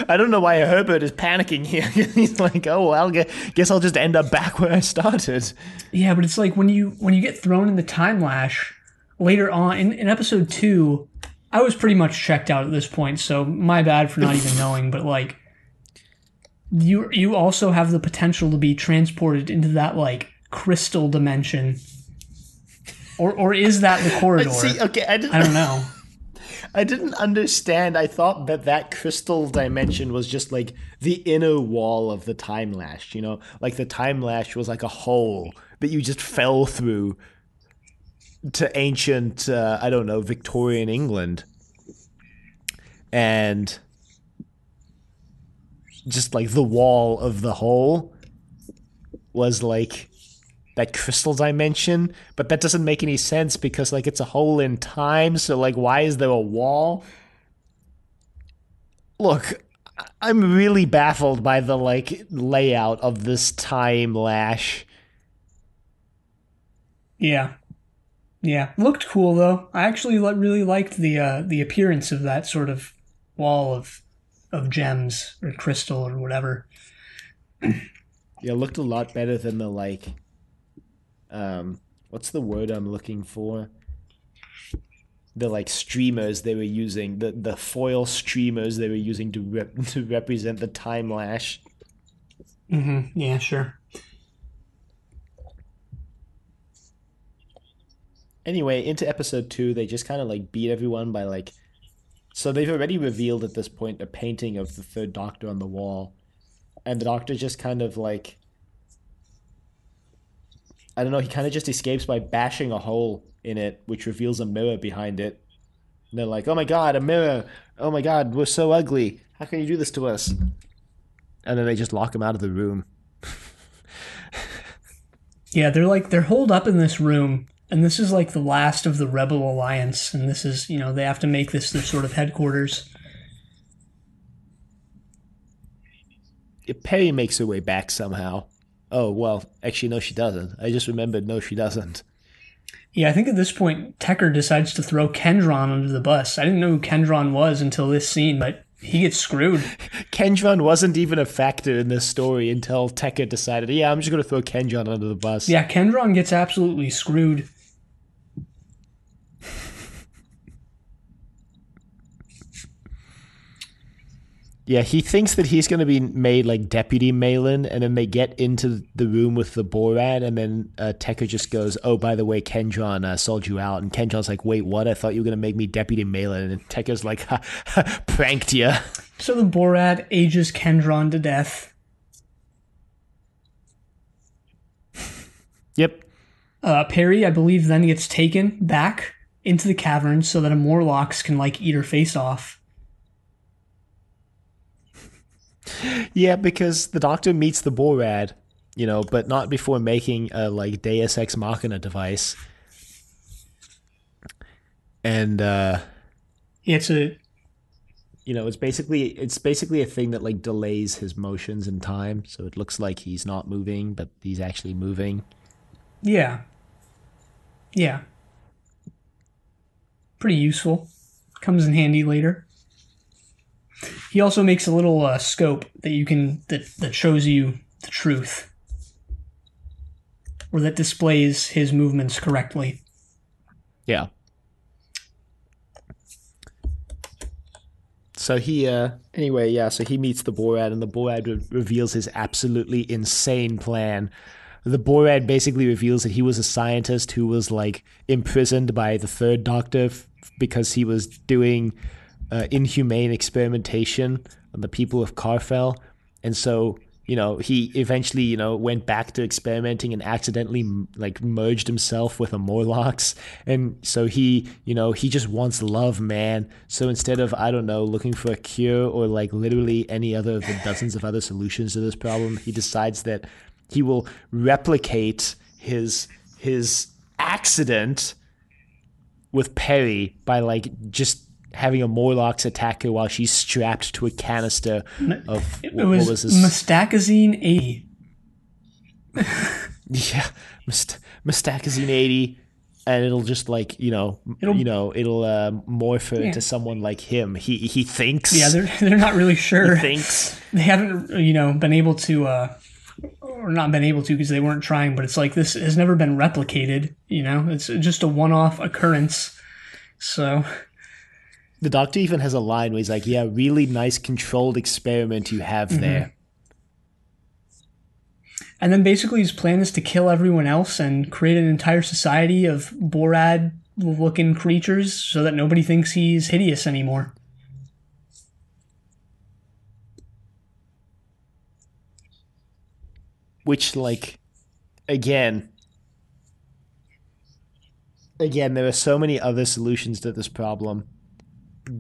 Speaker 1: I don't know why Herbert is panicking here. He's like, oh, well, guess I'll just end up back where I started.
Speaker 2: Yeah, but it's like when you get thrown in the Timelash later on in episode 2, I was pretty much checked out at this point, so my bad for not even knowing, but like you also have the potential to be transported into that like crystal dimension. Or is that the corridor?
Speaker 1: See, okay, I
Speaker 2: don't know.
Speaker 1: I didn't understand. I thought that crystal dimension was just like the inner wall of the Timelash, you know? Like the Timelash was like a hole that you just fell through to ancient, I don't know, Victorian England. And just like the wall of the hole was like that crystal dimension, but that doesn't make any sense because like it's a hole in time, so like why is there a wall? Look, I'm really baffled by the like layout of this Timelash.
Speaker 2: Yeah. Looked cool though. I actually really liked the appearance of that sort of wall of gems or crystal or whatever.
Speaker 1: Yeah, it looked a lot better than the like what's the word I'm looking for? The like streamers they were using, the foil streamers they were using to represent the Timelash.
Speaker 2: Mm-hmm. Yeah, sure.
Speaker 1: Anyway, into episode 2, they just kind of like beat everyone by like. So they've already revealed at this point a painting of the Third Doctor on the wall, and the Doctor just kind of like. I don't know, he kind of just escapes by bashing a hole in it, which reveals a mirror behind it. And they're like, oh my god, a mirror! Oh my god, we're so ugly! How can you do this to us? And then they just lock him out of the room.
Speaker 2: Yeah, they're holed up in this room, and this is like the last of the Rebel Alliance, and this is, you know, they have to make this their sort of headquarters.
Speaker 1: Perry makes her way back somehow. Oh, well, actually, no, she doesn't. I just remembered, no, she doesn't.
Speaker 2: Yeah, I think at this point, Tecker decides to throw Kendron under the bus. I didn't know who Kendron was until this scene, but he gets screwed.
Speaker 1: Kendron wasn't even a factor in this story until Tecker decided, yeah, I'm just going to throw Kendron under the bus.
Speaker 2: Yeah, Kendron gets absolutely screwed.
Speaker 1: Yeah, he thinks that he's going to be made like Deputy Malin, and then they get into the room with the Borat, and then Tecker just goes, oh, by the way, Kendron sold you out. And Kendron's like, wait, what? I thought you were going to make me Deputy Malin. And Tekker's like, ha, pranked ya.
Speaker 2: So the Borat ages Kendron to death.
Speaker 1: Yep.
Speaker 2: Perry, I believe, then gets taken back into the cavern so that a Morlocks can like eat her face off.
Speaker 1: Yeah, because the Doctor meets the Borat, you know, but not before making a like Deus Ex Machina device. And
Speaker 2: It's a
Speaker 1: it's basically a thing that like delays his motions in time, so it looks like he's not moving, but he's actually moving.
Speaker 2: yeah, yeah, pretty useful. Comes in handy later. He also makes a little scope that you can that shows you the truth, or that displays his movements correctly.
Speaker 1: Yeah. So so he meets the Borad, and the Borad reveals his absolutely insane plan. The Borad basically reveals that he was a scientist who was like imprisoned by the Third Doctor because he was doing inhumane experimentation on the people of Carfel, and so he eventually went back to experimenting and accidentally like merged himself with a Morlocks, and so he just wants love, man. So instead of, I don't know, looking for a cure or like literally any other of the dozens of other solutions to this problem, he decides that he will replicate his accident with Perry by like just having a Morlocks attack her while she's strapped to a canister of
Speaker 2: It
Speaker 1: what
Speaker 2: was
Speaker 1: was this?
Speaker 2: Mustacazine 80.
Speaker 1: Yeah, Mustacazine 80, and it'll just like it'll morph her into someone like him. He thinks.
Speaker 2: Yeah, they're not really sure.
Speaker 1: He thinks.
Speaker 2: They haven't been able to or not been able to because they weren't trying. But it's like this has never been replicated. It's just a one-off occurrence. So.
Speaker 1: The Doctor even has a line where he's like, "Yeah, really nice controlled experiment you have there."
Speaker 2: And then basically his plan is to kill everyone else and create an entire society of Borad-looking creatures so that nobody thinks he's hideous anymore.
Speaker 1: Which, like, again, there are so many other solutions to this problem.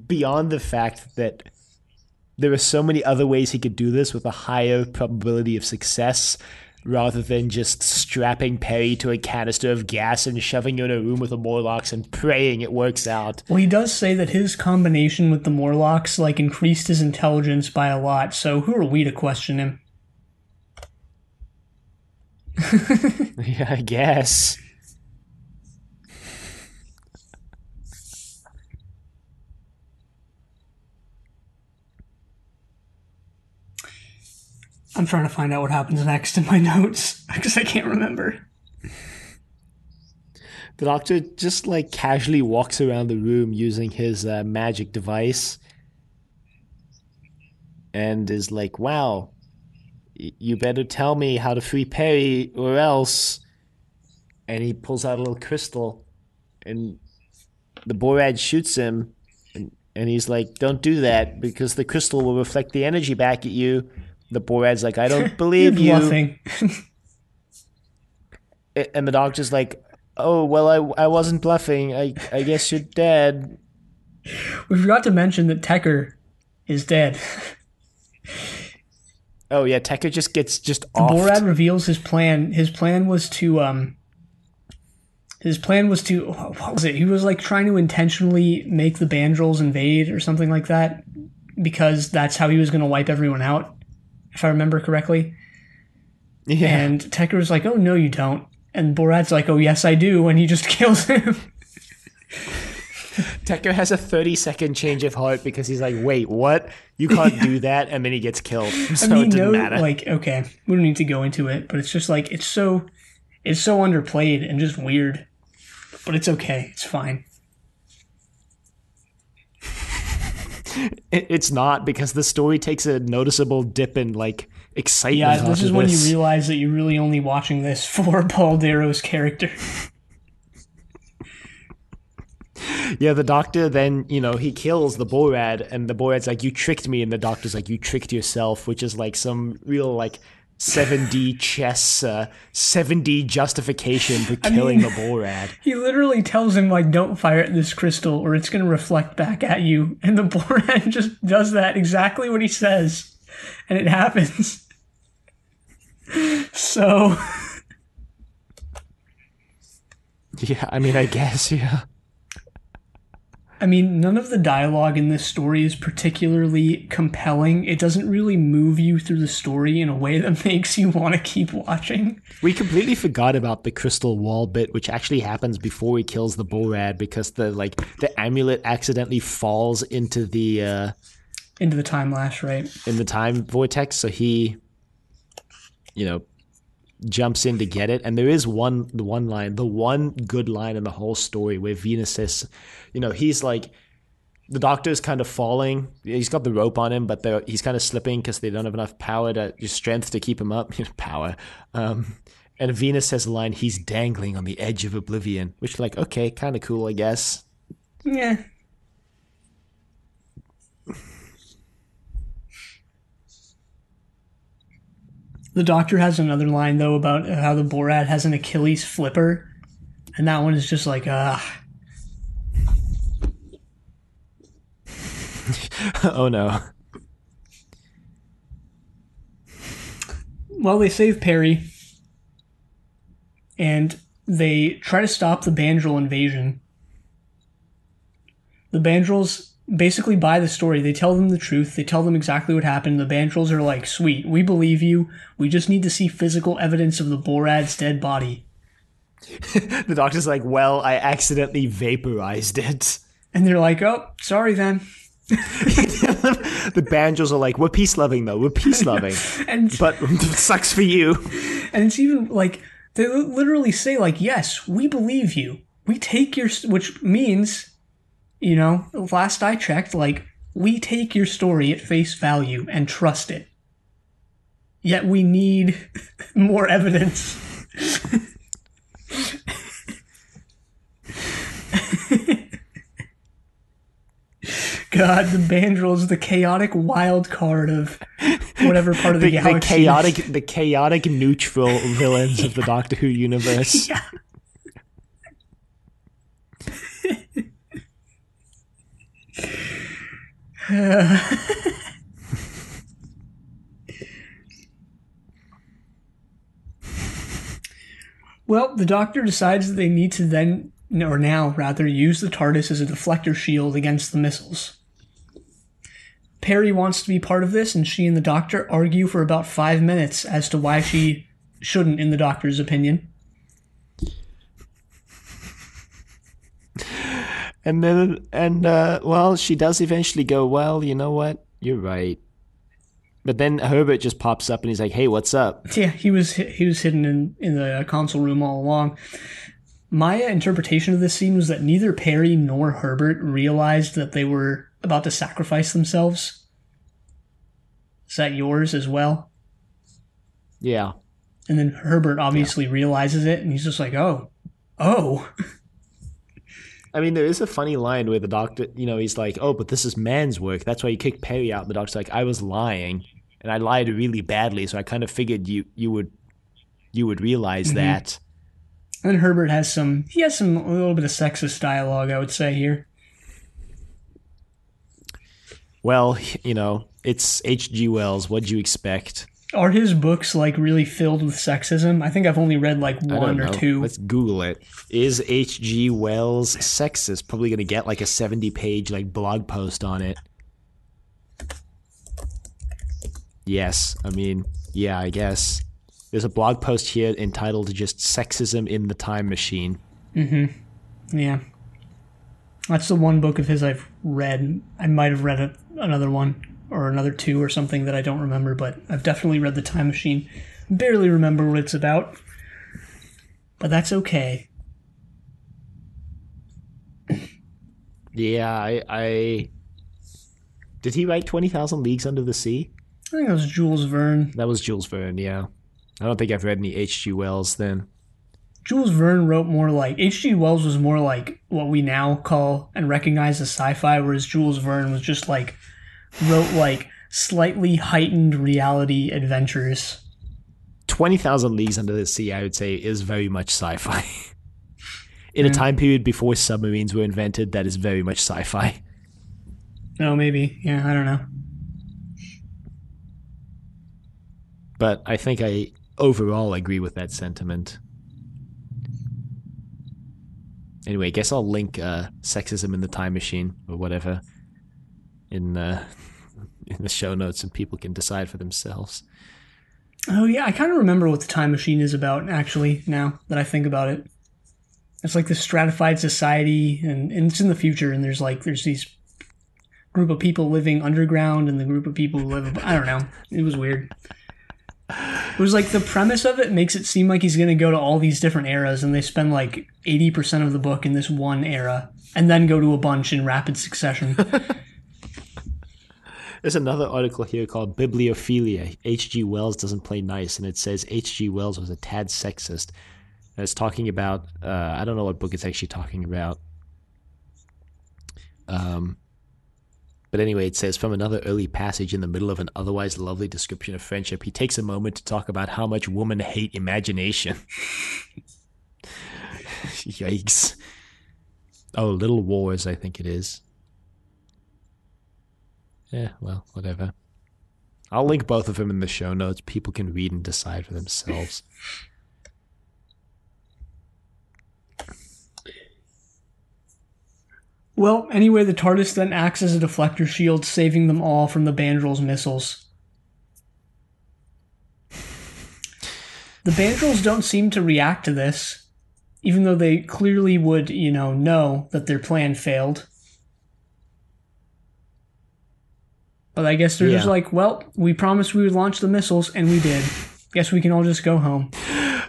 Speaker 1: Beyond the fact that there are so many other ways he could do this with a higher probability of success rather than just strapping Perry to a canister of gas and shoving her in a room with a Morlocks and praying it works out.
Speaker 2: Well, he does say that his combination with the Morlocks increased his intelligence by a lot, so who are we to question him?
Speaker 1: Yeah, I guess.
Speaker 2: I'm trying to find out what happens next in my notes because I can't remember.
Speaker 1: The Doctor just casually walks around the room using his magic device and is like, "Wow, you better tell me how to free Perry or else." And he pulls out a little crystal and the Borad shoots him and he's like, "Don't do that because the crystal will reflect the energy back at you." The Borad's like, "I don't believe you."
Speaker 2: Bluffing.
Speaker 1: And the Doctor's like, "Oh, well, I wasn't bluffing. I guess you're dead."
Speaker 2: We forgot to mention that Tekker is dead.
Speaker 1: Oh, yeah, Tekker just gets
Speaker 2: offed. Borad reveals his plan. His plan was to, what was it? He was trying to intentionally make the Bandrels invade or something like that because that's how he was going to wipe everyone out. If I remember correctly. Yeah. And Tekker was like, "Oh, no, you don't." And Borad's like, "Oh, yes, I do." And he just kills him.
Speaker 1: Tekker has a 30-second change of heart because he's like, "Wait, what? You can't do that." And then he gets killed. So it didn't matter.
Speaker 2: Okay, we don't need to go into it, but it's just it's so underplayed and just weird. But it's okay. It's fine.
Speaker 1: It's not, because the story takes a noticeable dip in excitement.
Speaker 2: Yeah, this is when you realize that you're really only watching this for Paul Darrow's character.
Speaker 1: Yeah, the Doctor then, he kills the Borad, and the Borad's like, "You tricked me," and the Doctor's like, "You tricked yourself," which is some real 7D chess, 7D justification for killing the Borad.
Speaker 2: He literally tells him, "Don't fire at this crystal or it's going to reflect back at you." And the Borad just does that, exactly what he says. And it happens. So.
Speaker 1: Yeah, I mean, I guess, yeah.
Speaker 2: I mean, none of the dialogue in this story is particularly compelling. It doesn't really move you through the story in a way that makes you want to keep watching.
Speaker 1: We completely forgot about the crystal wall bit, which actually happens before he kills the Borad, because the amulet accidentally falls into the
Speaker 2: Timelash, right?
Speaker 1: in the time vortex, so he, jumps in to get it. And there is the one good line in the whole story where Venus says, he's like, the Doctor's kind of falling. He's got the rope on him, but he's kind of slipping because they don't have enough strength to keep him up. Power. And Venus says a line, he's dangling on the edge of oblivion, which, like, okay, kind of cool, I guess.
Speaker 2: Yeah. The Doctor has another line, though, about how the Borad has an Achilles flipper. And that one is just like,
Speaker 1: Oh, no.
Speaker 2: Well, they save Perry. And they try to stop the Bandrel invasion. The Bandrels basically buy the story. They tell them the truth. They tell them exactly what happened. The Bandrels are like, sweet, we believe you. We just need to see physical evidence of the Borad's dead body.
Speaker 1: The Doctor's like, well, I accidentally vaporized it.
Speaker 2: And they're like, oh, sorry then.
Speaker 1: The Bandrels are like, we're peace-loving, though. We're peace-loving. But it sucks for you.
Speaker 2: And it's even like, they literally say, like, yes, we believe you. We take your... Which means, last I checked, like, we take your story at face value and trust it. Yet we need more evidence. God, the Bandrel's the chaotic wild card of whatever part of the galaxy.
Speaker 1: The chaotic neutral villains of the Doctor Who universe.
Speaker 2: Yeah. Well, the Doctor decides that they need to now use the TARDIS as a deflector shield against the missiles. Perry wants to be part of this, and she and the Doctor argue for about 5 minutes as to why she shouldn't, in the Doctor's opinion.
Speaker 1: Well, she does eventually go, well, you know what? You're right. But then Herbert just pops up and he's like, hey, what's up?
Speaker 2: Yeah, he was hidden in the console room all along. My interpretation of this scene was that neither Perry nor Herbert realized that they were about to sacrifice themselves. Is that yours as well?
Speaker 1: Yeah.
Speaker 2: And then Herbert obviously realizes it, and he's just like, oh.
Speaker 1: I mean, there is a funny line where the Doctor, he's like, oh, but this is man's work. That's why you kicked Perry out. And the Doctor's like, I was lying, and I lied really badly, so I kind of figured you would realize that.
Speaker 2: And then Herbert has a little bit of sexist dialogue, I would say, here.
Speaker 1: Well, it's H.G. Wells. What'd you expect?
Speaker 2: Are his books, like, really filled with sexism? I think I've only read, like, one or two.
Speaker 1: Let's Google it. Is H.G. Wells sexist? Probably going to get, like, a 70-page, like, blog post on it. Yes. I mean, yeah, I guess. There's a blog post here entitled just Sexism in the Time Machine.
Speaker 2: Mm-hmm. Yeah. That's the one book of his I've read. I might have read another one or another two or something that I don't remember, but I've definitely read The Time Machine. Barely remember what it's about, but that's okay.
Speaker 1: Yeah, I did he write 20,000 Leagues Under the Sea?
Speaker 2: I think that was Jules Verne.
Speaker 1: That was Jules Verne, yeah. I don't think I've read any H.G. Wells then.
Speaker 2: Jules Verne wrote more like... H.G. Wells was more like what we now call and recognize as sci-fi, whereas Jules Verne was just like... wrote like slightly heightened reality adventures.
Speaker 1: 20,000 Leagues Under the Sea, I would say, is very much sci-fi. In a time period before submarines were invented, that is very much sci-fi.
Speaker 2: Oh, maybe. Yeah, I don't know.
Speaker 1: But I think I overall agree with that sentiment. Anyway, I guess I'll link Sexism in the Time Machine or whatever in the show notes, and people can decide for themselves.
Speaker 2: Oh yeah, I kind of remember what the Time Machine is about, actually, now that I think about it. It's like this stratified society, and it's in the future, and there's these group of people living underground and the group of people who live... I don't know. It was weird. It was like the premise of it makes it seem like he's going to go to all these different eras, and they spend like 80% of the book in this one era, and then go to a bunch in rapid succession.
Speaker 1: There's another article here called Bibliophilia. H.G. Wells doesn't play nice, and it says H.G. Wells was a tad sexist. And it's talking about, I don't know what book it's actually talking about. But anyway, it says, from another early passage in the middle of an otherwise lovely description of friendship, he takes a moment to talk about how much women hate imagination. Yikes. Oh, Little Wars, I think it is. Yeah, well, whatever. I'll link both of them in the show notes. People can read and decide for themselves.
Speaker 2: Well, anyway, the TARDIS then acts as a deflector shield, saving them all from the Bandrol's missiles. The Bandrols don't seem to react to this, even though they clearly would, know that their plan failed. But I guess they're just like, well, we promised we would launch the missiles, and we did. Guess we can all just go home.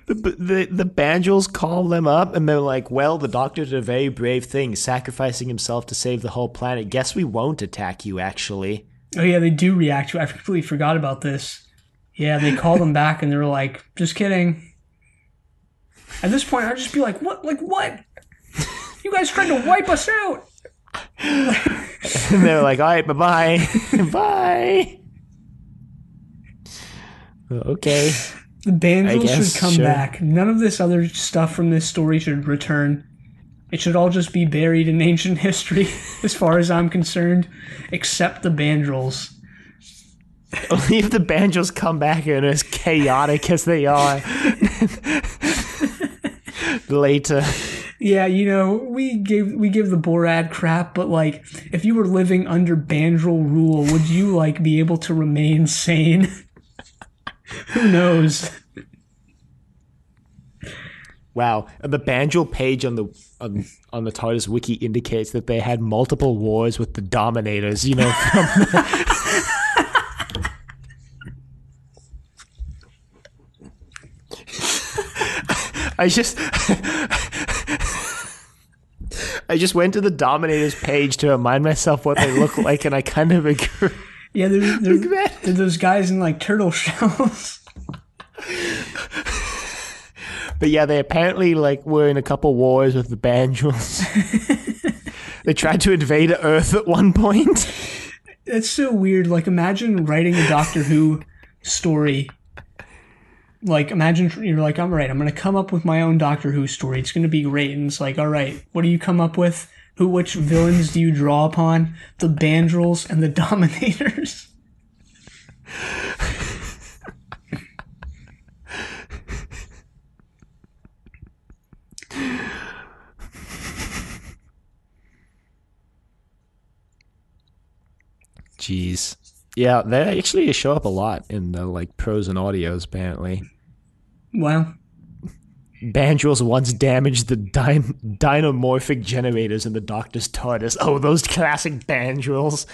Speaker 1: The Bandrols call them up, and they're like, well, the Doctor did a very brave thing, sacrificing himself to save the whole planet. Guess we won't attack you, actually.
Speaker 2: Oh, yeah, they do react to it. I completely forgot about this. Yeah, they call them back, and they're like, just kidding. At this point, I'd just be like, what? Like, what? You guys tried to wipe us out!
Speaker 1: And they're like, all right, bye-bye. Bye. Okay.
Speaker 2: The Bandrels should come back. None of this other stuff from this story should return. It should all just be buried in ancient history, as far as I'm concerned, except the Bandrels.
Speaker 1: Only if the Bandrels come back and are as chaotic as they are later.
Speaker 2: Yeah, we give the Borad crap, but like, if you were living under Bandrol rule, would you be able to remain sane? Who knows?
Speaker 1: Wow, the Bandrol page on the TARDIS wiki indicates that they had multiple wars with the Dominators. I just went to the Dominators page to remind myself what they look like, and I kind of agree.
Speaker 2: Yeah, there's those guys in turtle shells.
Speaker 1: But yeah, they apparently were in a couple wars with the Bandrels. They tried to invade Earth at one point.
Speaker 2: That's so weird. Imagine writing a Doctor Who story. Imagine you're like, all right, I'm going to come up with my own Doctor Who story. It's going to be great. And it's like, all right, what do you come up with? Which villains do you draw upon? The Bandrels and the Dominators.
Speaker 1: Jeez. Yeah, they actually show up a lot in the pros and audios, apparently.
Speaker 2: Wow.
Speaker 1: Bandrels once damaged the dynamorphic generators in the Doctor's TARDIS. Oh, those classic Bandrels.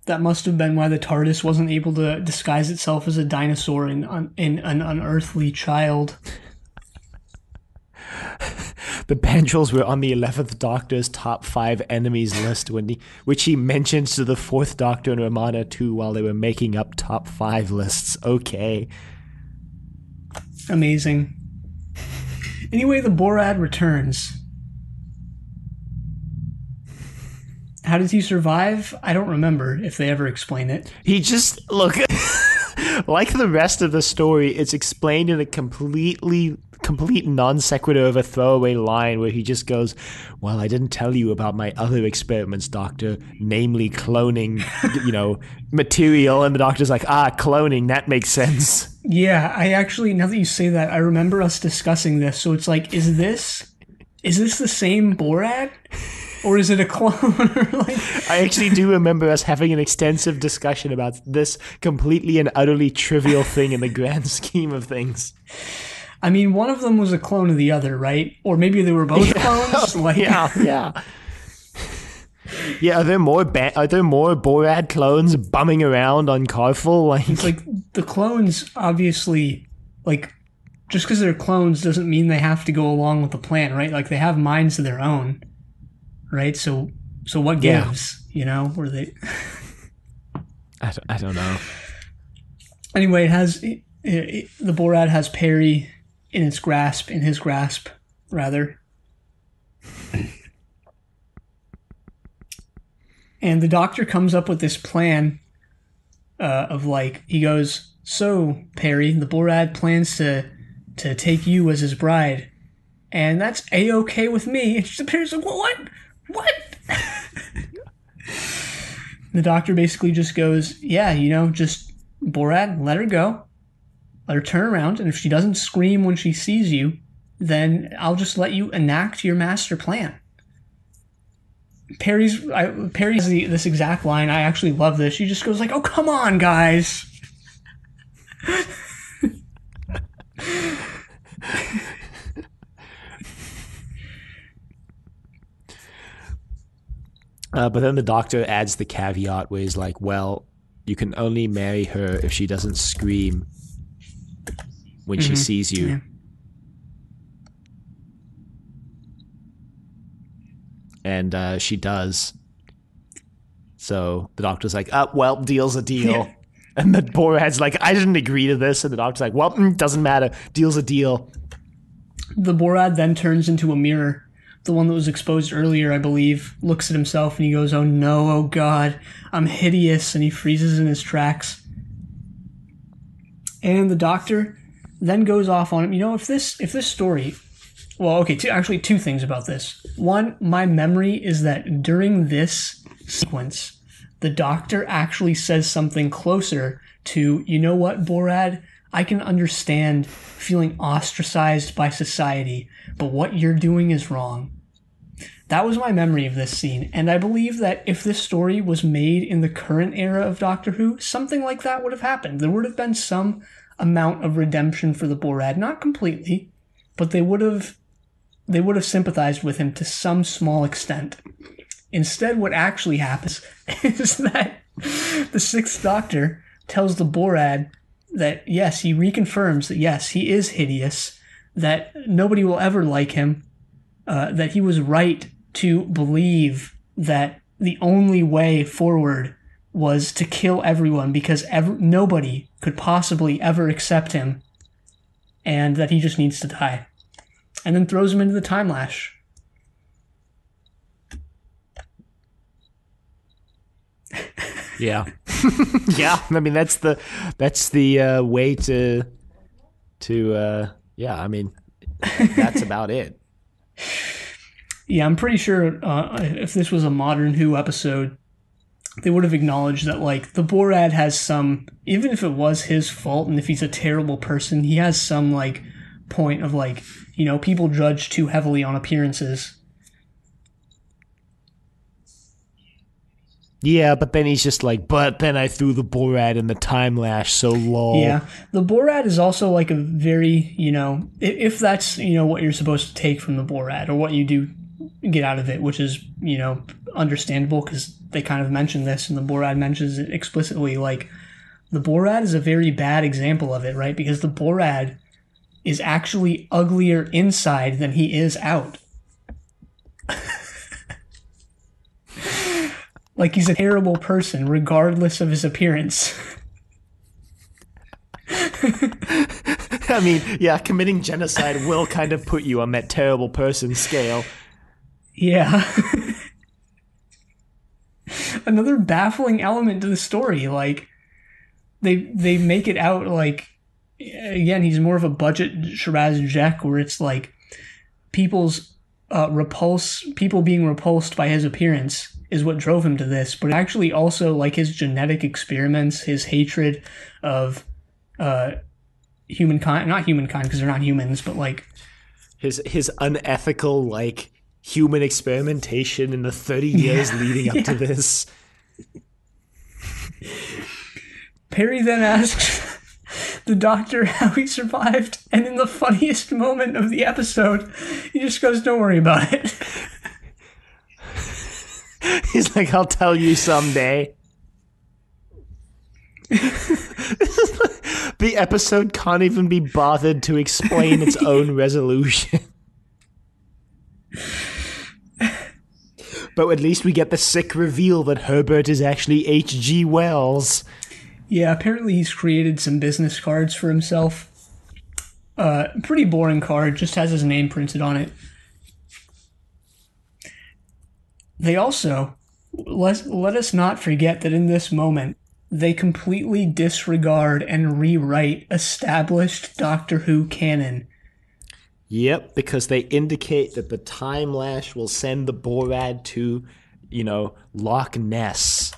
Speaker 2: That must have been why the TARDIS wasn't able to disguise itself as a dinosaur in an unearthly child.
Speaker 1: The Bandrels were on the 11th Doctor's top 5 enemies list, which he mentioned to the 4th Doctor and Romana too while they were making up top 5 lists. Okay.
Speaker 2: Amazing. Anyway, the Borad returns. How does he survive? I don't remember if they ever explain it.
Speaker 1: He just, look, like the rest of the story, it's explained in a complete non sequitur of a throwaway line where he just goes, well, I didn't tell you about my other experiments, Doctor, namely cloning, material. And the Doctor's like, cloning, that makes sense.
Speaker 2: Yeah, I actually, now that you say that, I remember us discussing this. So it's like, is this is this the same Borat? Or is it a clone?
Speaker 1: I actually do remember us having an extensive discussion about this completely and utterly trivial thing in the grand scheme of things.
Speaker 2: I mean, one of them was a clone of the other, right? Or maybe they were both clones?
Speaker 1: Yeah. Yeah, are there more Borat clones bumming around on Carful?
Speaker 2: It's like the clones, obviously, like, just because they're clones doesn't mean they have to go along with the plan, right? Like, they have minds of their own. Right, so what gives? You know, were they?
Speaker 1: I don't know.
Speaker 2: Anyway, the Borat has Perry in his grasp, rather. And the Doctor comes up with this plan of like, he goes, "So Perry, the Borat plans to take you as his bride, and that's A-okay with me." And Perry's like, "What? What?" The Doctor basically just goes, "Yeah, just Borat, let her go. Let her turn around, and if she doesn't scream when she sees you, then I'll just let you enact your master plan." Perry has this exact line. I actually love this. She just goes like, "Oh, come on, guys."
Speaker 1: But then the Doctor adds the caveat where he's like, well, you can only marry her if she doesn't scream when she sees you.
Speaker 2: Yeah.
Speaker 1: And she does. So the Doctor's like, well, deal's a deal.
Speaker 2: Yeah.
Speaker 1: And the Borat's like, I didn't agree to this. And the Doctor's like, well, doesn't matter. Deal's a deal.
Speaker 2: The Borat then turns into a mirror. The one that was exposed earlier, I believe, looks at himself and he goes, "Oh no, oh God, I'm hideous," and he freezes in his tracks. And the Doctor then goes off on him. If this story... Well, okay, two things about this. One, my memory is that during this sequence, the Doctor actually says something closer to, "You know what, Borat? I can understand feeling ostracized by society, but what you're doing is wrong." That was my memory of this scene, and I believe that if this story was made in the current era of Doctor Who, something like that would have happened. There would have been some amount of redemption for the Borat, not completely, but they would have sympathized with him to some small extent. Instead, what actually happens is that the Sixth Doctor tells the Borat that, yes, he reconfirms that, yes, he is hideous, that nobody will ever like him, that he was right to believe that the only way forward was to kill everyone because nobody could possibly ever accept him, and that he just needs to die. And then throws him into the Timelash.
Speaker 1: Yeah. Yeah, I mean, that's the way to yeah, I mean, that's about it.
Speaker 2: Yeah, I'm pretty sure if this was a modern Who episode, they would have acknowledged that, like, the Borat has some, even if it was his fault and if he's a terrible person, he has some, like, point of, like, people judge too heavily on appearances.
Speaker 1: Yeah, but then he's just like, but then I threw the Borat in the Timelash, so lol.
Speaker 2: Yeah, the Borat is also like a very, if that's, what you're supposed to take from the Borat, or what you do get out of it, which is, understandable, because they kind of mention this, and the Borat mentions it explicitly, like, the Borat is a very bad example of it, right? Because the Borat is actually uglier inside than he is out. Like, he's a terrible person, regardless of his appearance.
Speaker 1: I mean, yeah, committing genocide will kind of put you on that terrible person scale.
Speaker 2: Yeah. Another baffling element to the story, like, they make it out like, again, he's more of a budget Shiraz Jack, where it's like people being repulsed by his appearance is what drove him to this, but actually also, like, his genetic experiments, his hatred of humankind, not humankind because they're not humans, but like
Speaker 1: his unethical like human experimentation in the 30 years leading up to this.
Speaker 2: Perry then asks the doctor how he survived, and in the funniest moment of the episode, he just goes, "Don't worry about it."
Speaker 1: He's like, "I'll tell you someday." The episode can't even be bothered to explain its own resolution. But at least we get the sick reveal that Herbert is actually H.G. Wells.
Speaker 2: Yeah, apparently he's created some business cards for himself. Pretty boring card, just has his name printed on it. They also, let us not forget that in this moment, they completely disregard and rewrite established Doctor Who canon.
Speaker 1: Yep, because they indicate that the Timelash will send the Borad to, Loch Ness.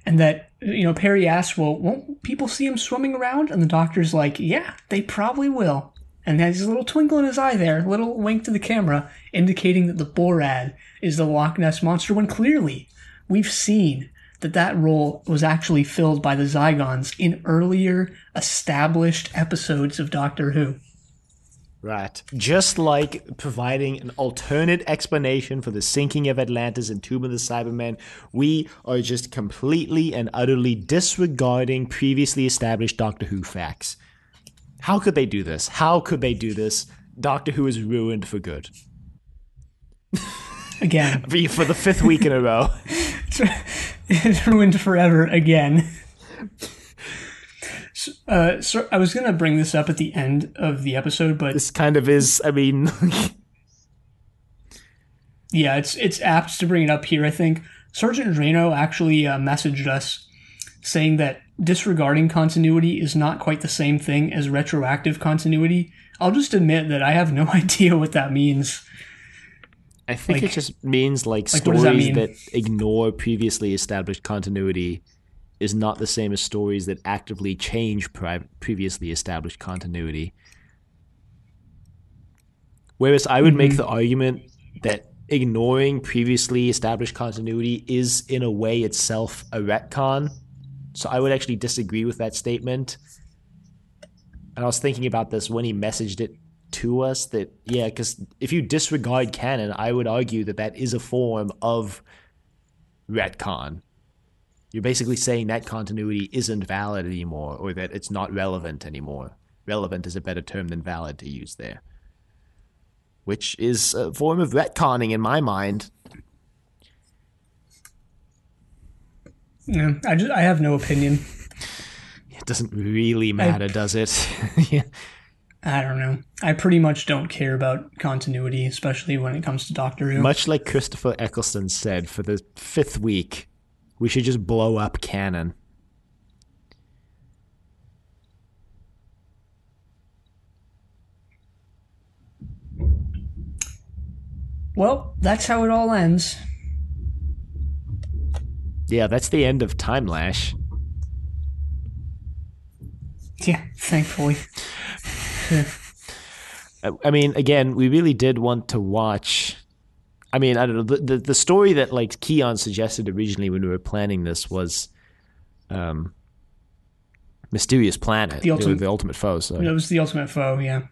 Speaker 2: And that, Perry asks, well, won't people see him swimming around? And the doctor's like, yeah, they probably will. And has a little twinkle in his eye there, a little wink to the camera, indicating that the Borad is the Loch Ness Monster, when clearly we've seen that role was actually filled by the Zygons in earlier established episodes of Doctor Who.
Speaker 1: Right. Just like providing an alternate explanation for the sinking of Atlantis and Tomb of the Cybermen, we are just completely and utterly disregarding previously established Doctor Who facts. How could they do this? How could they do this? Doctor Who is ruined for good.
Speaker 2: Again.
Speaker 1: For the 5th week in a row.
Speaker 2: It's ruined forever again. So I was going to bring this up at the end of the episode, but...
Speaker 1: This kind of is,
Speaker 2: Yeah, it's apt to bring it up here, I think. Sergeant Drano actually messaged us saying that disregarding continuity is not quite the same thing as retroactive continuity. I'll just admit that I have no idea what that means.
Speaker 1: I think it just means stories that ignore previously established continuity is not the same as stories that actively change previously established continuity. Whereas I would make the argument that ignoring previously established continuity is in a way itself a retcon. So I would actually disagree with that statement. And I was thinking about this when he messaged it to us, that, yeah, because if you disregard canon, I would argue that is a form of retcon. You're basically saying that continuity isn't valid anymore, or that it's not relevant anymore. Relevant is a better term than valid to use there. Which is a form of retconning in my mind.
Speaker 2: Yeah, I have no opinion.
Speaker 1: It doesn't really matter, does it? Yeah.
Speaker 2: I don't know. I pretty much don't care about continuity, especially when it comes to Doctor Who.
Speaker 1: Much like Christopher Eccleston said, for the 5th week, we should just blow up canon.
Speaker 2: Well, that's how it all ends.
Speaker 1: Yeah, that's the end of Timelash.
Speaker 2: Yeah, thankfully.
Speaker 1: I mean, again, we really did want to watch... I mean, I don't know, the story that Keon suggested originally when we were planning this was Mysterious Planet. The Ultimate Foe. Sorry.
Speaker 2: It was the Ultimate Foe, yeah.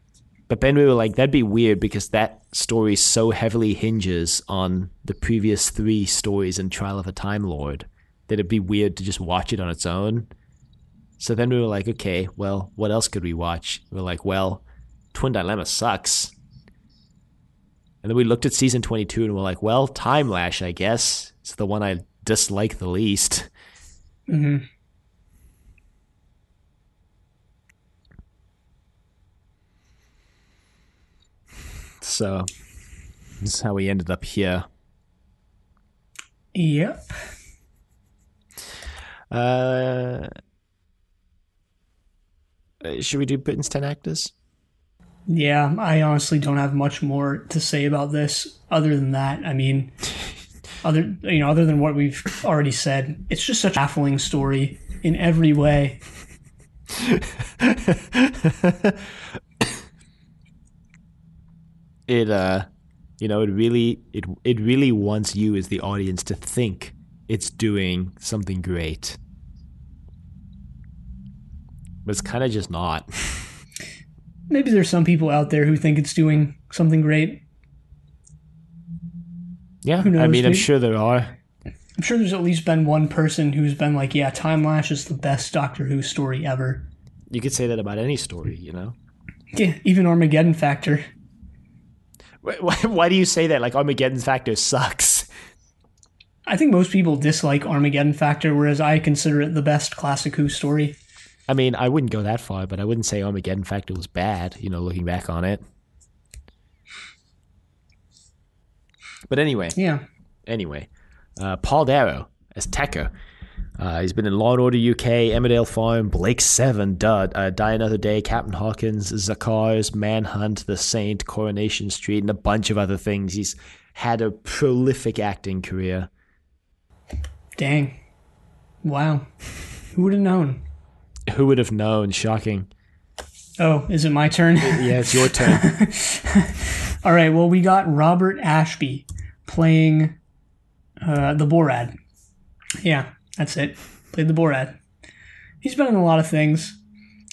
Speaker 1: But then we were like, that'd be weird because that story so heavily hinges on the previous 3 stories in Trial of a Time Lord that it'd be weird to just watch it on its own. So then we were like, okay, well, what else could we watch? We were like, well, Twin Dilemma sucks. And then we looked at season 22 and we're like, well, Timelash, I guess. It's the one I dislike the least.
Speaker 2: Mm-hmm.
Speaker 1: So, this is how we ended up here.
Speaker 2: Yep.
Speaker 1: Should we do Britain's 10 actors?
Speaker 2: Yeah, I honestly don't have much more to say about this other than that. I mean, other than what we've already said, it's just such a baffling story in every way.
Speaker 1: it it really wants you as the audience to think it's doing something great, but it's kind of just not.
Speaker 2: Maybe there's some people out there who think it's doing something great.
Speaker 1: Yeah,
Speaker 2: Who knows,
Speaker 1: I mean, I'm
Speaker 2: dude?
Speaker 1: sure there are.
Speaker 2: I'm sure there's at least been one person who's been like, yeah, Timelash is the best Doctor Who story ever.
Speaker 1: You could say that about any story, you know.
Speaker 2: Yeah, even Armageddon Factor.
Speaker 1: Why do you say that? Like Armageddon Factor sucks.
Speaker 2: I think most people dislike Armageddon Factor, whereas I consider it the best classic Who story.
Speaker 1: I mean, I wouldn't go that far, but I wouldn't say Armageddon Factor was bad, you know, looking back on it. But anyway,
Speaker 2: Yeah.
Speaker 1: Paul Darrow as Tecker. He's been in Law & Order UK, Emmerdale Farm, Blake Seven, Die Another Day, Captain Hawkins, Zakars, Manhunt, The Saint, Coronation Street, and a bunch of other things. He's had a prolific acting career.
Speaker 2: Dang. Wow. Who would have known?
Speaker 1: Who would have known? Shocking.
Speaker 2: Oh, is it my turn?
Speaker 1: Yeah, it's your turn.
Speaker 2: All right, well, we got Robert Ashby playing the Borad. Yeah, that's it. Played the Borad. He's been in a lot of things.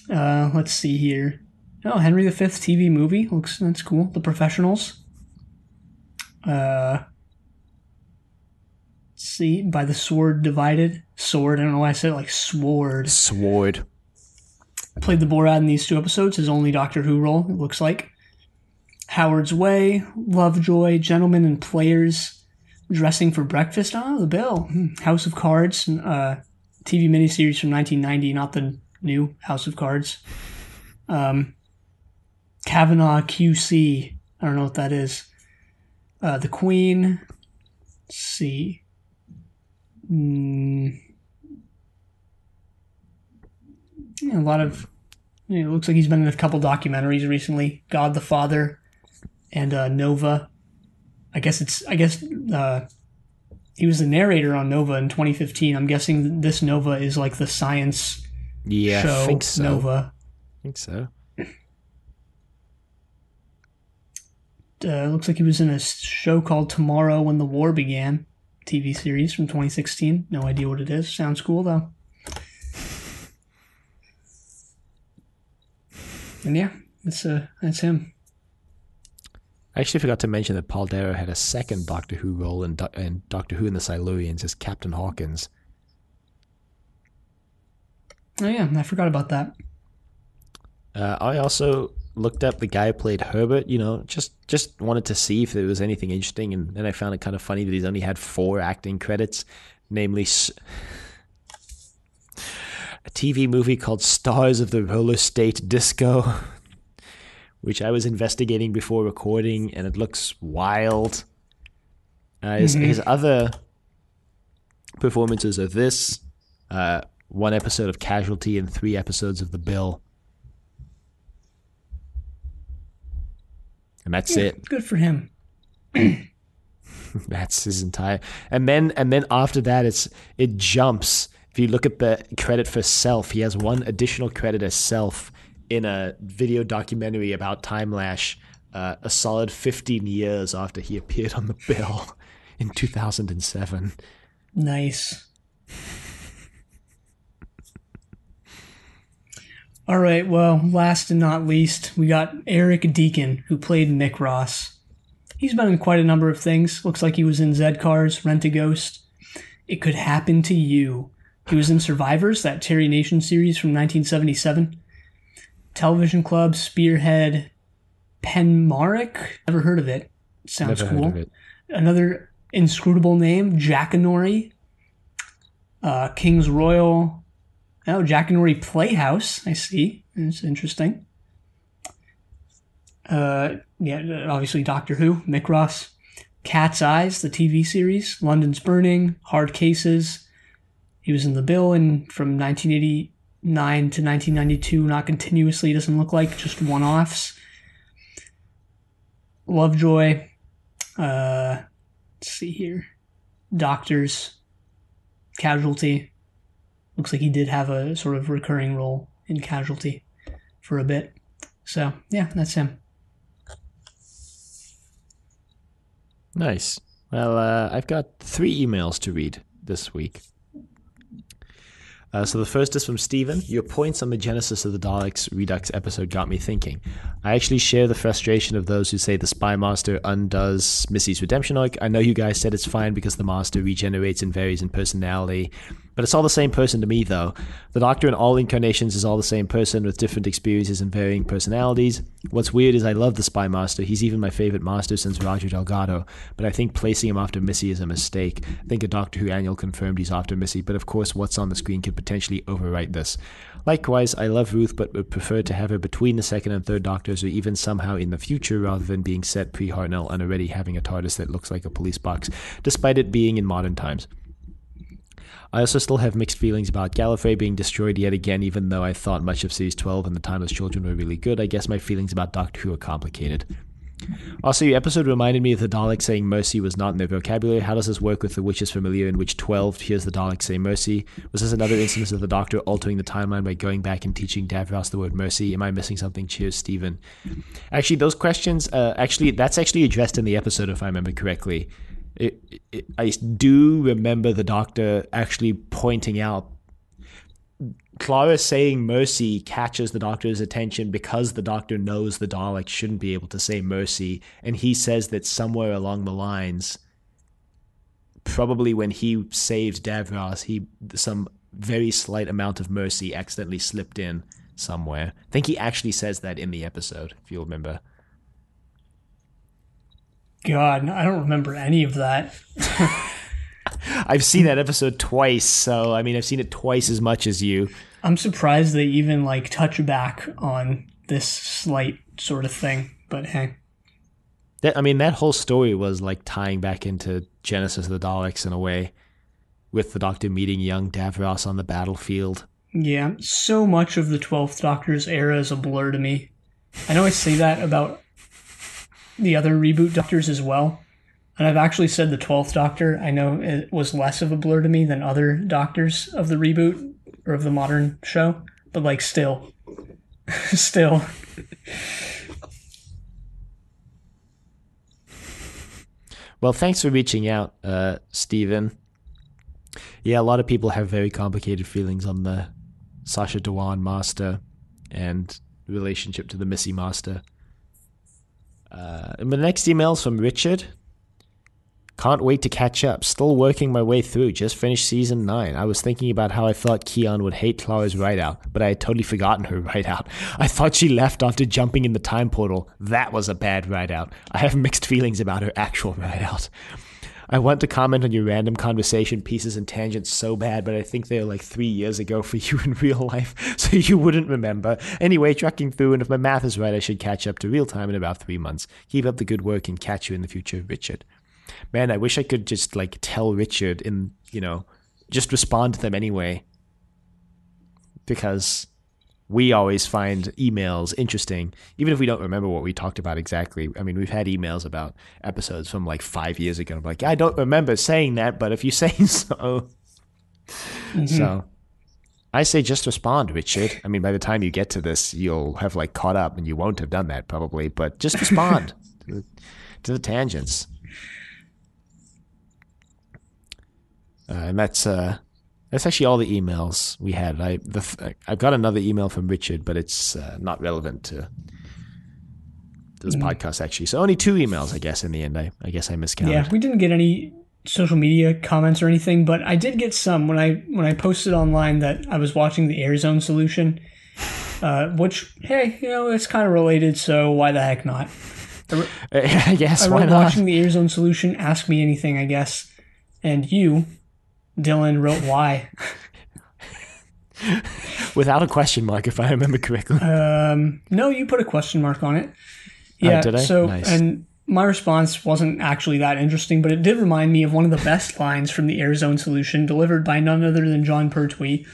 Speaker 2: Let's see here. Oh, Henry V TV movie. That's cool. The Professionals. Let's see. By the Sword Divided. Sword. I don't know why I said it like sword.
Speaker 1: Sword.
Speaker 2: Played the Borad in these 2 episodes. His only Doctor Who role, it looks like. Howard's Way, Lovejoy, Gentlemen and Players, Dressing for Breakfast. Oh, The Bill. House of Cards, TV miniseries from 1990, not the new House of Cards. Kavanaugh QC. I don't know what that is. The Queen. Let's see. A lot of... It looks like he's been in a couple documentaries recently. God the Father and Nova. I guess he was the narrator on Nova in 2015. I'm guessing this Nova is like the science show.
Speaker 1: I think so.
Speaker 2: Nova.
Speaker 1: I think so.
Speaker 2: Looks like he was in a show called Tomorrow When the War Began, TV series from 2016. No idea what it is. Sounds cool though. And yeah, that's him.
Speaker 1: I actually forgot to mention that Paul Darrow had a second Doctor Who role in Doctor Who and the Silurians as Captain Hawkins.
Speaker 2: Oh yeah, I forgot about that.
Speaker 1: I also looked up the guy who played Herbert, you know, just wanted to see if there was anything interesting, and then I found it kind of funny that he's only had 4 acting credits, namely a TV movie called Stars of the Roller State Disco, which I was investigating before recording, and it looks wild. His other performances are this, 1 episode of Casualty and 3 episodes of The Bill. And that's it.
Speaker 2: Good for him.
Speaker 1: That's his entire... And then after that, it jumps. If you look at the credit for Self, he has 1 additional credit as Self in a video documentary about Timelash, a solid 15 years after he appeared on the bill in 2007.
Speaker 2: Nice. All right, well, last and not least, we got Eric Deacon, who played Nick Ross. He's been in quite a number of things. Looks like he was in Z-Cars, Rent-A-Ghost, It Could Happen to You. He was in Survivors, that Terry Nation series from 1977. Television Club, Spearhead, Penmark. Never heard of it. Sounds
Speaker 1: Never
Speaker 2: cool.
Speaker 1: heard of it.
Speaker 2: Another inscrutable name, Jackanory. King's Royal. Oh, Jackanory Playhouse. I see. It's interesting. Yeah, obviously Doctor Who, Mick Ross. Cat's Eyes, the TV series. London's Burning, Hard Cases. He was in The Bill from 1989 to 1992, not continuously, doesn't look like, just one-offs. Lovejoy. Let's see here. Doctors. Casualty. Looks like he did have a sort of recurring role in Casualty for a bit. So, yeah, that's him.
Speaker 1: Nice. Well, I've got 3 emails to read this week. So the first is from Steven. Your points on the Genesis of the Daleks Redux episode got me thinking. I actually share the frustration of those who say the Spy Master undoes Missy's redemption arc. I know you guys said it's fine because the Master regenerates and varies in personality, but it's all the same person to me, though. The Doctor in all incarnations is all the same person with different experiences and varying personalities. What's weird is I love the Spy Master. He's even my favorite Master since Roger Delgado, but I think placing him after Missy is a mistake. I think a Doctor Who annual confirmed he's after Missy, but of course what's on the screen could potentially overwrite this. Likewise, I love Ruth, but would prefer to have her between the second and third Doctors, or even somehow in the future, rather than being set pre-Hartnell and already having a TARDIS that looks like a police box, despite it being in modern times. I also still have mixed feelings about Gallifrey being destroyed yet again, even though I thought much of Series 12 and The Timeless Children were really good. I guess my feelings about Doctor Who are complicated. Also, your episode reminded me of the Daleks saying mercy was not in their vocabulary. How does this work with the Witches Familiar, in which 12 hears the Daleks say mercy? Was this another instance of the Doctor altering the timeline by going back and teaching Davros the word mercy? Am I missing something? Cheers, Stephen. Actually, those questions, that's actually addressed in the episode, if I remember correctly. I do remember the Doctor actually pointing out Clara saying mercy catches the Doctor's attention because the Doctor knows the Daleks shouldn't be able to say mercy, and he says that somewhere along the lines, probably when he saved Davros, some very slight amount of mercy accidentally slipped in somewhere. I think he actually says that in the episode, if you'll remember.
Speaker 2: God, I don't remember any of that.
Speaker 1: I've seen that episode twice, so I mean, I've seen it twice as much as you.
Speaker 2: I'm surprised they even touch back on this slight sort of thing, but hey.
Speaker 1: That whole story was tying back into Genesis of the Daleks in a way, with the Doctor meeting young Davros on the battlefield.
Speaker 2: Yeah, so much of the 12th Doctor's era is a blur to me. I know I say that about the other reboot Doctors as well. And I've actually said the 12th Doctor, I know it was less of a blur to me than other Doctors of the reboot or of the modern show. But still. Still.
Speaker 1: Well, thanks for reaching out, Stephen. Yeah, a lot of people have very complicated feelings on the Sacha Dhawan Master and relationship to the Missy Master. And the next email is from Richard. Can't wait to catch up. Still working my way through. Just finished season 9. I was thinking about how I thought Keon would hate Clara's write-out, but I had totally forgotten her write-out. I thought she left after jumping in the time portal. That was a bad write-out. I have mixed feelings about her actual write-out. I want to comment on your random conversation pieces and tangents so bad, but I think they're 3 years ago for you in real life, so you wouldn't remember. Anyway, trucking through, and if my math is right, I should catch up to real time in about 3 months. Keep up the good work and catch you in the future, Richard. Man, I wish I could just tell Richard just respond to them anyway. Because we always find emails interesting, even if we don't remember what we talked about exactly. I mean, we've had emails about episodes from 5 years ago. I'm I don't remember saying that, but if you say so. Mm-hmm. So I say just respond, Richard. I mean, by the time you get to this, you'll have caught up, and you won't have done that probably, but just respond to the tangents. And that's actually all the emails we had. I've got another email from Richard, but it's not relevant to this podcast, actually. So only 2 emails, I guess, in the end. I guess I miscounted.
Speaker 2: Yeah, we didn't get any social media comments or anything, but I did get some when I posted online that I was watching the Air Zone Solution, which, hey, it's kind of related, so why the heck not?
Speaker 1: I guess, why
Speaker 2: not?
Speaker 1: Watching
Speaker 2: the Air Zone Solution, Ask Me Anything, I guess. And you, Dylan, wrote why.
Speaker 1: Without a question mark, if I remember correctly.
Speaker 2: No, you put a question mark on it. Yeah,
Speaker 1: did I?
Speaker 2: So,
Speaker 1: nice.
Speaker 2: And my response wasn't actually that interesting, but it did remind me of one of the best lines from the Air Zone Solution, delivered by none other than John Pertwee.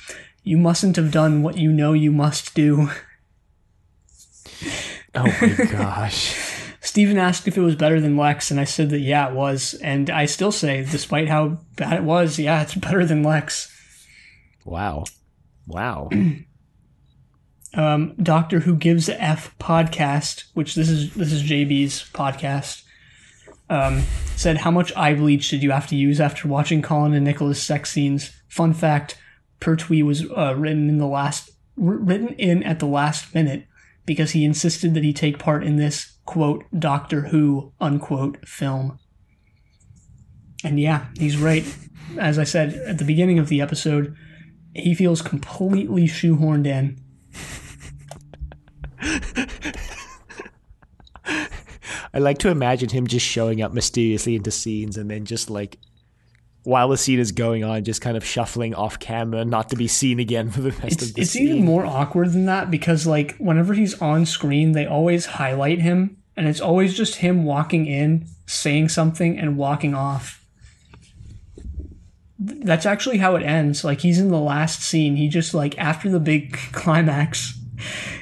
Speaker 2: You mustn't have done what you know you must do.
Speaker 1: Oh my gosh.
Speaker 2: Steven asked if it was better than Lex, and I said that, yeah, it was. And I still say, despite how bad it was, yeah, it's better than Lex.
Speaker 1: Wow.
Speaker 2: Doctor Who Gives a F podcast, which this is JB's podcast. said, how much eye bleach did you have to use after watching Colin and Nicholas' sex scenes? Fun fact, Pertwee was written in at the last minute because he insisted that he take part in this, quote, Doctor Who, unquote, film. And yeah, he's right. As I said at the beginning of the episode, he feels completely shoehorned in.
Speaker 1: I like to imagine him just showing up mysteriously into scenes and then just like, while the scene is going on, just kind of shuffling off camera, not to be seen again for the rest of the scene.
Speaker 2: It's even more awkward than that because, like, whenever he's on screen, they always highlight him, and it's always just him walking in, saying something, and walking off. That's actually how it ends. Like, he's in the last scene. He just, like, after the big climax,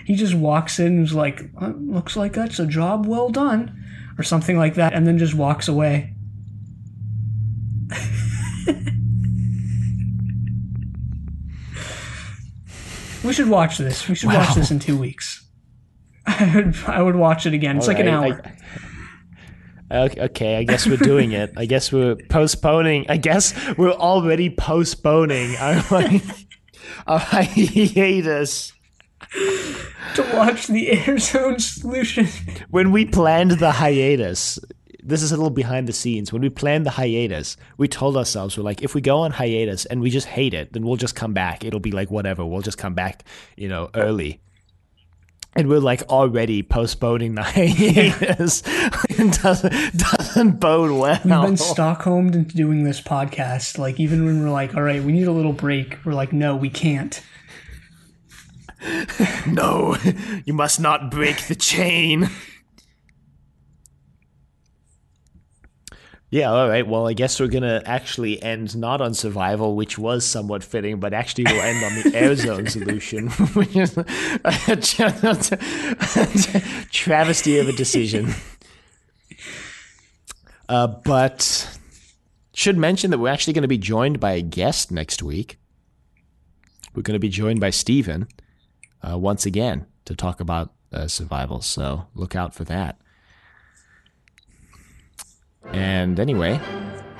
Speaker 2: he just walks in and is like, looks like that's a job well done, or something like that, and then just walks away. We should watch this. We should watch this in 2 weeks. I would watch it again. It's like an hour.
Speaker 1: Okay, I guess we're doing it. I guess we're postponing. I guess we're already postponing our hiatus.
Speaker 2: To watch the Air Zone Solution.
Speaker 1: When we planned the hiatus, this is a little behind the scenes. When we planned the hiatus, we told ourselves, we're like, if we go on hiatus and we just hate it, then we'll just come back. It'll be like, whatever. We'll just come back, early. And we're like already postponing the hiatus. It doesn't bode well.
Speaker 2: We've been Stockholmed into doing this podcast. Like, even when we're like, all right, we need a little break, we're like, no, we can't.
Speaker 1: No, you must not break the chain. Yeah, all right. Well, I guess we're going to actually end not on survival, which was somewhat fitting, but actually we'll end on the air zone solution, which is a travesty of a decision. But should mention that we're actually going to be joined by a guest next week. We're going to be joined by Steven once again to talk about survival, so look out for that. And anyway,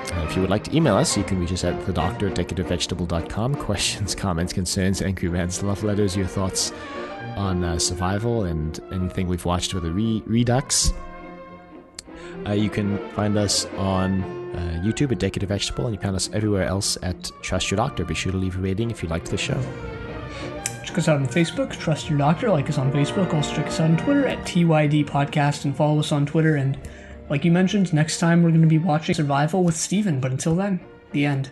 Speaker 1: if you would like to email us, you can reach us at thedoctor@decoratevegetable.com. Questions, comments, concerns, angry rants, love letters, your thoughts on survival and anything we've watched with the Redux. You can find us on YouTube at Decorative Vegetable, and you can find us everywhere else at Trust Your Doctor. Be sure to leave a rating if you liked the show.
Speaker 2: Check us out on Facebook, Trust Your Doctor. Like us on Facebook. Also check us out on Twitter at TYD Podcast, and follow us on Twitter. And like you mentioned, next time we're going to be watching Survival with Steven. But until then, the end.